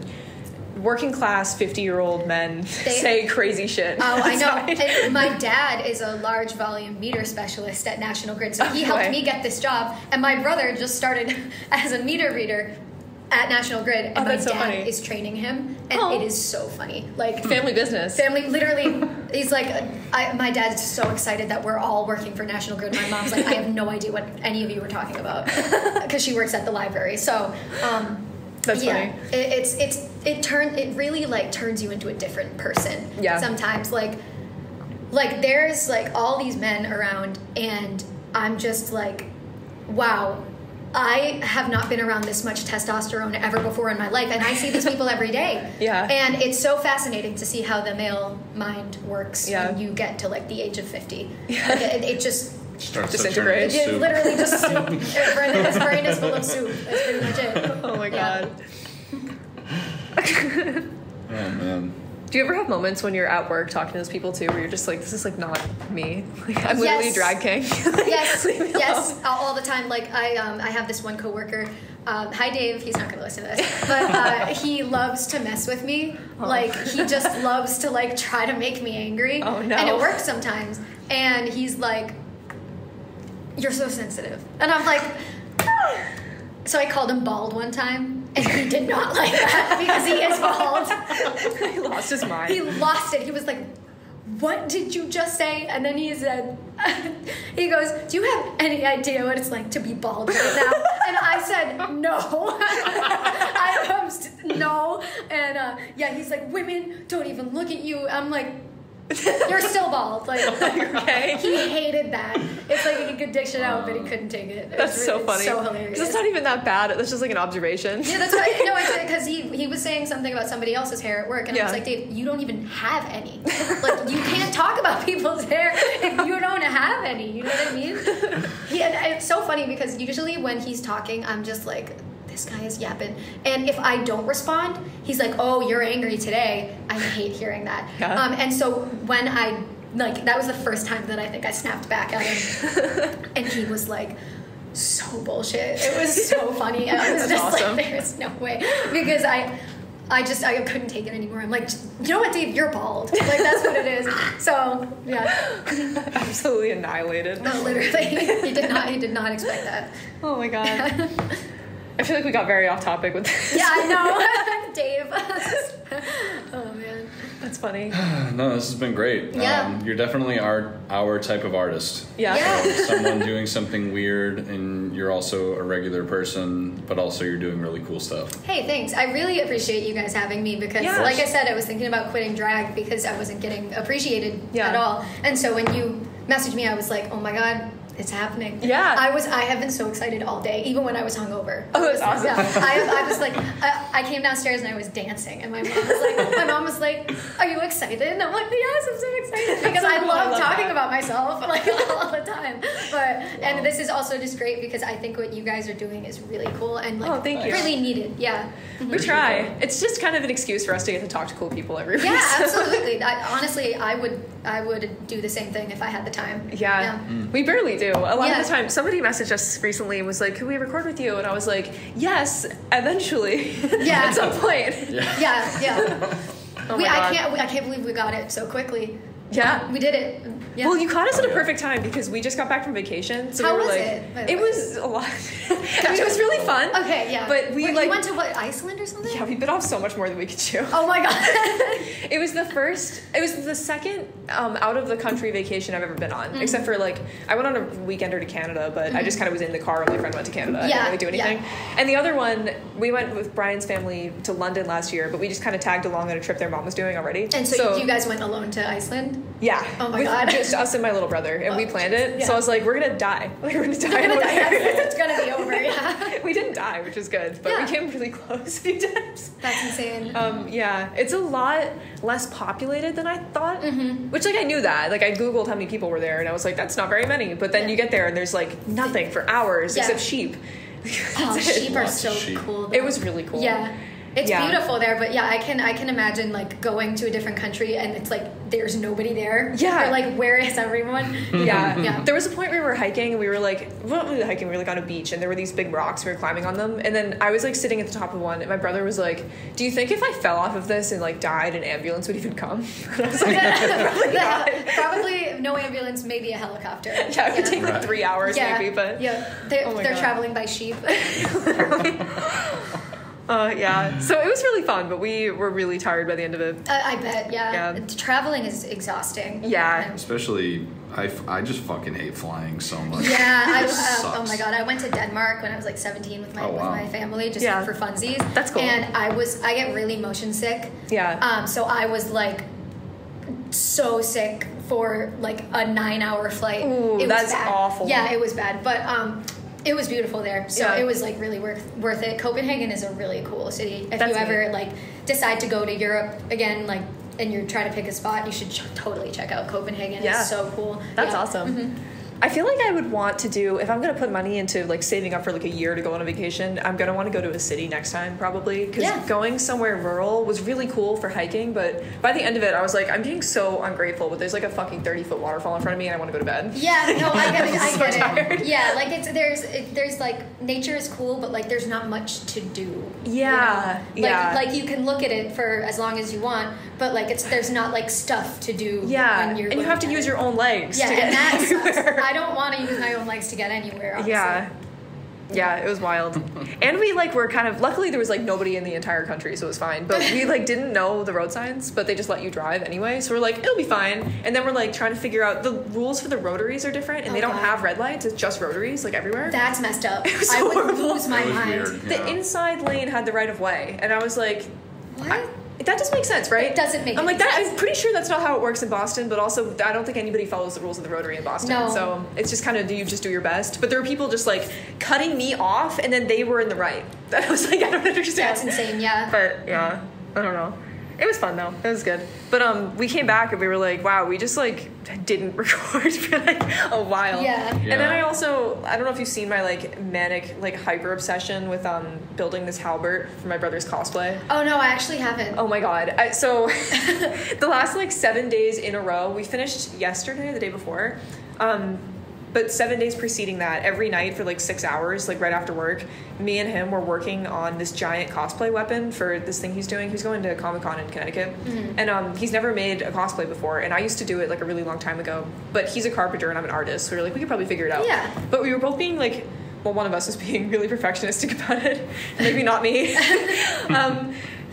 working class 50-year-old men say crazy shit. Oh, I know. And my dad is a large volume meter specialist at National Grid, so he helped me get this job. And my brother just started as a meter reader at National Grid, and my dad is training him, and it is so funny. Like family business. Literally, he's like, my dad's so excited that we're all working for National Grid. My mom's like, I have no idea what any of you were talking about, because she works at the library. So. That's funny. It really like turns you into a different person. Yeah. Sometimes like there's like all these men around, and I'm just like, wow, I have not been around this much testosterone ever before in my life, and I see these people every day. Yeah. And it's so fascinating to see how the male mind works when you get to like the age of 50. Yeah. Like, it just disintegrates. It literally just soup. His brain is full of soup. That's pretty much it. Oh my god. Oh man. Do you ever have moments when you're at work talking to those people too, where you're just like, this is like not me? Like, I'm literally a drag king. Yes, all the time. Like I have this one coworker. Hi Dave. He's not gonna listen to this, but he loves to mess with me. Oh. Like he just loves to like try to make me angry. Oh no. And it works sometimes. And he's like, "You're so sensitive," and I'm like. So I called him bald one time, and he did not like that because he is bald. He lost his mind. He lost it. He was like, what did you just say? And then he said, he goes, do you have any idea what it's like to be bald right now? And I said, no. No. And he's like, women don't even look at you. I'm like, you're still bald. Like, okay. He hated that. It's like he could dish it out, but he couldn't take it. That's so funny. It's so hilarious. It's not even that bad. That's just like an observation. Yeah, that's right. No, it's because he was saying something about somebody else's hair at work, and I was like, Dave, you don't even have any. Like, you can't talk about people's hair if you don't have any. You know what I mean? And it's so funny because usually when he's talking, I'm just like, this guy is yapping. And if I don't respond, he's like, oh, you're angry today. I hate hearing that. Yeah. And so when that was the first time that I think I snapped back at him. And he was like, so bullshit. It was so funny. And I was just awesome. Like, there's no way. Because I couldn't take it anymore. I'm like, you know what, Dave? You're bald. Like, that's what it is. So, yeah. Absolutely annihilated. No, literally. He did not expect that. Oh, my God. Yeah. I feel like we got very off topic with this. Yeah, I know. Dave. Oh, man. That's funny. No, this has been great. Yeah. You're definitely our type of artist. Yeah. So someone doing something weird, and you're also a regular person, but also you're doing really cool stuff. Hey, thanks. I really appreciate you guys having me because, like I said, I was thinking about quitting drag because I wasn't getting appreciated at all. And so when you messaged me, I was like, oh my God, it's happening. Yeah. I have been so excited all day, even when I was hungover. Oh, that's awesome. Yeah. I was like, I came downstairs and I was dancing, and my mom was like, are you excited? And I'm like, yes, I'm so excited because I love talking about about myself like all the time. But and this is also just great because I think what you guys are doing is really cool and like thank you. really needed. Yeah. We try. It's just kind of an excuse for us to get to talk to cool people every week. Yeah, absolutely. Honestly, I would do the same thing if I had the time. Yeah. We barely do. A lot of the time, somebody messaged us recently and was like, "Can we record with you?" And I was like, "Yes, eventually." Yeah. At some point. Yeah. Oh my God. I can't believe we got it so quickly. Yeah. We did it. Yeah. Well, you caught us at a perfect time because we just got back from vacation. So How we were was like, it, by the it way? was a lot. I mean, it was really fun. Okay, yeah. But we you like went to what, Iceland or something? Yeah, we bit off so much more than we could chew. Oh my God. It was the second out of the country vacation I've ever been on, except for like I went on a weekender to Canada, but I just kind of was in the car when my friend went to Canada. I didn't really do anything. Yeah. And the other one, we went with Brian's family to London last year, but we just kind of tagged along on a trip their mom was doing already. And so you guys went alone to Iceland? Yeah. Oh my God. Just us and my little brother, and we planned it. Yeah. So I was like, we're gonna die. Like we're gonna die. It's gonna be over. Yeah. We didn't die, which is good, but we came really close a few times. That's insane. Yeah, it's a lot less populated than I thought. Which like I knew that. Like I googled how many people were there, and I was like, that's not very many. But then you get there, and there's like nothing for hours except sheep. Sheep are so cool. Though. It was really cool. Yeah. It's beautiful there, but I can imagine like going to a different country and it's like there's nobody there. Yeah. Or like where is everyone? Yeah. There was a point where we were hiking and we were like, we weren't really hiking, we were like on a beach and there were these big rocks, we were climbing on them, and then I was like sitting at the top of one and my brother was like, do you think if I fell off of this and like died, an ambulance would even come? And I was like, probably not. Probably no ambulance, maybe a helicopter. Yeah, it would take like 3 hours maybe, but they're traveling by sheep. So it was really fun, but we were really tired by the end of it. I bet, yeah. Traveling is exhausting. Yeah. Especially, I just fucking hate flying so much. Yeah, oh my God, I went to Denmark when I was like 17 with my family just for funsies. That's cool. And I get really motion sick. Yeah. So I was like so sick for like a 9-hour flight. Ooh, that's awful. Yeah, it was bad, but it was beautiful there, so it was like really worth it. Copenhagen is a really cool city. If you ever like decide to go to Europe again, like, and you're trying to pick a spot, you should totally check out Copenhagen. Yeah. It's so cool. That's awesome. I feel like I would want to do, if I'm going to put money into like saving up for like a year to go on a vacation, I'm going to want to go to a city next time probably, because going somewhere rural was really cool for hiking, but by the end of it I was like, I'm being so ungrateful, but there's like a fucking 30-foot waterfall in front of me and I want to go to bed. Yeah, no, I get it. I get tired. it. Yeah, like there's like nature is cool, but like there's not much to do. Yeah, you know? Like you can look at it for as long as you want, but like there's not like stuff to do. Yeah, when you're and you have to use your own legs. Yeah, to get and that everywhere. sucks. I don't want to use my own legs to get anywhere. Honestly. Yeah, it was wild. And we like were kind of, luckily there was like nobody in the entire country, so it was fine. But we like didn't know the road signs, but they just let you drive anyway. So we're like, it'll be fine. And then we're like trying to figure out the rules for the rotaries are different, and they don't have red lights. It's just rotaries like everywhere. That's messed up. It was I would horrible. lose my mind. Weird, The inside lane had the right of way, and I was like, What? that doesn't make sense, right? It doesn't make I'm like, sense. I'm pretty sure that's not how it works in Boston, but also I don't think anybody follows the rules of the Rotary in Boston. No. So it's just kind of, you just do your best. But there were people just like cutting me off, and then they were in the right. I was like, I don't understand. That's insane, yeah. But yeah, I don't know. It was fun though. It was good. But we came back and we were like, wow, we just like didn't record for like a while. Yeah. And then I don't know if you've seen my like manic like hyper obsession with building this halberd for my brother's cosplay. Oh no, I actually haven't. Oh my God. So the last like 7 days in a row, we finished yesterday or the day before. But 7 days preceding that, every night for like 6 hours, like right after work, me and him were working on this giant cosplay weapon for this thing he's doing. He's going to Comic-Con in Connecticut. And he's never made a cosplay before. And I used to do it like a really long time ago. But he's a carpenter and I'm an artist. So we were like, we could probably figure it out. Yeah. But we were both being like, well, one of us was being really perfectionistic about it. Maybe not me.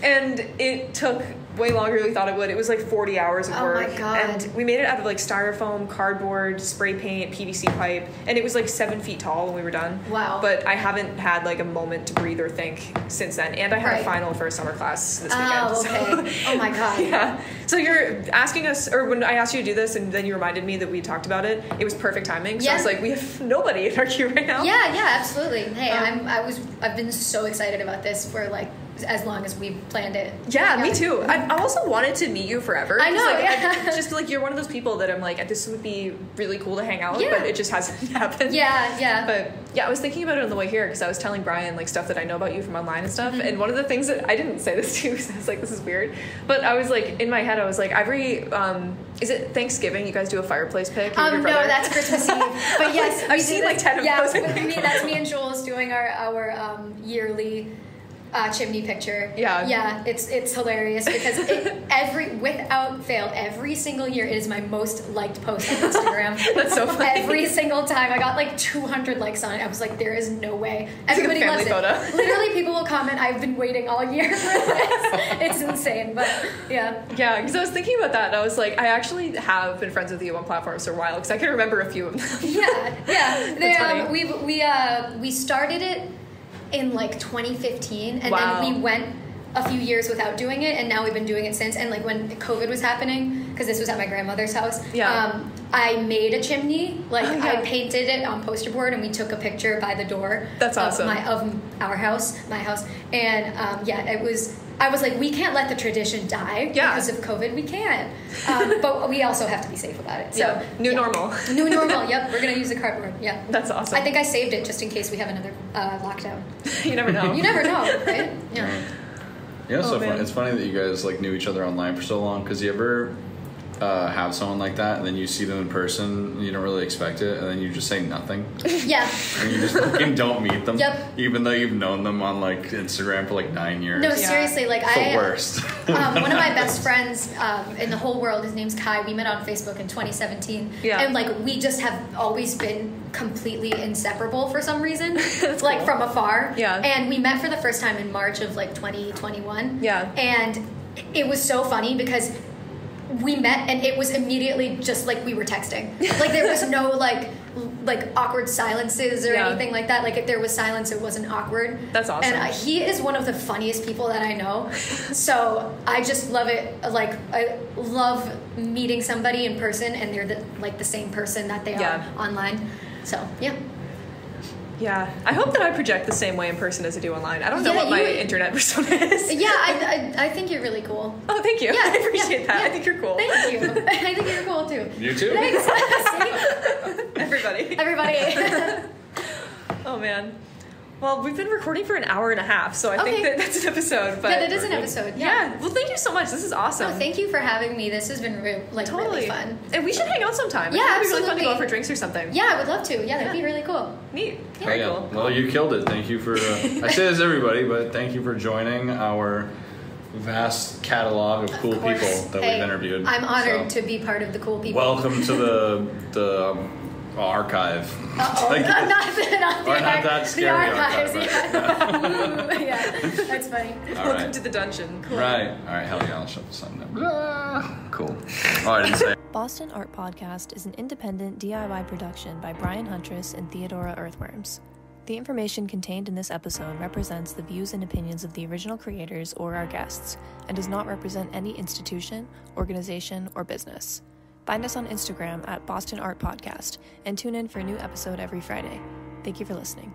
And it took way longer than we thought it would. It was like 40 hours of work. Oh my God. And we made it out of like styrofoam, cardboard, spray paint, PVC pipe, and it was like 7 feet tall when we were done. Wow. But I haven't had like a moment to breathe or think since then. And I had a final for a summer class this weekend. Oh, okay. So, oh my God. Yeah. So you're asking us, or when I asked you to do this and then you reminded me that we talked about it, it was perfect timing. So I was like, we have nobody in our queue right now. Yeah, absolutely. Hey, I've been so excited about this for like as long as we planned it. Yeah, me too. I also wanted to meet you forever. I know. Like, just like you're one of those people that I'm like, this would be really cool to hang out with, but it just hasn't happened. Yeah. But yeah, I was thinking about it on the way here because I was telling Brian like stuff that I know about you from online and stuff. And one of the things that I didn't say this to you because I was like, this is weird. But I was like, in my head, I was like, every is it Thanksgiving? You guys do a fireplace pic? No, that's Christmas Eve. But yes, I've seen like 10 of those. Yeah, that's me and Jules doing our yearly chimney picture. Yeah, it's hilarious because without fail, every single year it is my most liked post on Instagram. That's so funny. Every single time I got like 200 likes on it. I was like, there is no way. Everybody loves it. Photo. Literally, people will comment, I've been waiting all year for this. It's insane, but yeah. Yeah, because I was thinking about that and I was like, I actually have been friends with you on platforms for a while because I can remember a few of them. Yeah. That's funny. We started it in like 2015 and Wow. then we went a few years without doing it and now we've been doing it since. And like when COVID was happening, because this was at my grandmother's house, I made a chimney, like I painted it on poster board and we took a picture by the door. That's awesome. Of my house, and I was like, we can't let the tradition die because of COVID. We can't, but we also have to be safe about it. So new normal. New normal. Yep, we're gonna use the cardboard. Yeah, that's awesome. I think I saved it just in case we have another lockdown. You never know. You never know, right? Yeah. Yeah, so it's funny that you guys like knew each other online for so long. Because you ever have someone like that, and then you see them in person, and you don't really expect it, and then you just say nothing. Yeah. And you just fucking don't meet them. Yep. Even though you've known them on like Instagram for like 9 years. No, seriously, like it's the worst. One of my best friends in the whole world, his name's Kai. We met on Facebook in 2017. Yeah. And like we just have always been completely inseparable for some reason, like from afar. Yeah. And we met for the first time in March of like 2021. Yeah. And it was so funny because we met and it was immediately just like we were texting. Like there was no like awkward silences or anything like that. Like if there was silence, it wasn't awkward. That's awesome. And he is one of the funniest people that I know. So I just love it. Like I love meeting somebody in person and they're the same person that they are online. So yeah. Yeah, I hope that I project the same way in person as I do online. I don't know what my internet persona is. Yeah, I think you're really cool. Oh, thank you. Yeah, I appreciate that. Yeah. I think you're cool. Thank you. I think you're cool too. You too. Thanks. Everybody. Oh man. Well, we've been recording for an hour and a half, so I think that's an episode. But yeah, that is an episode. Yeah. Well, thank you so much. This is awesome. No, thank you for having me. This has been really fun. And we should hang out sometime. Yeah, I think it'd be absolutely. really fun to go out for drinks or something. Yeah, I would love to. Yeah, that'd be really cool. Neat. Yeah. Very cool. Well, you killed it. Thank you for. I say this to everybody, but thank you for joining our vast catalog of cool people that we've interviewed. I'm honored to be part of the cool people. Welcome to the archive. Not that scary archives. archive. Yeah, that's funny. Welcome to the dungeon. Cool. Right. All right. Hell yeah. I'll shut the sun down. Cool. Oh, I didn't say. Boston Art Podcast is an independent DIY production by Brian Huntress and Theodora Earthworms. The information contained in this episode represents the views and opinions of the original creators or our guests, and does not represent any institution, organization, or business. Find us on Instagram at Boston Art Podcast, and tune in for a new episode every Friday. Thank you for listening.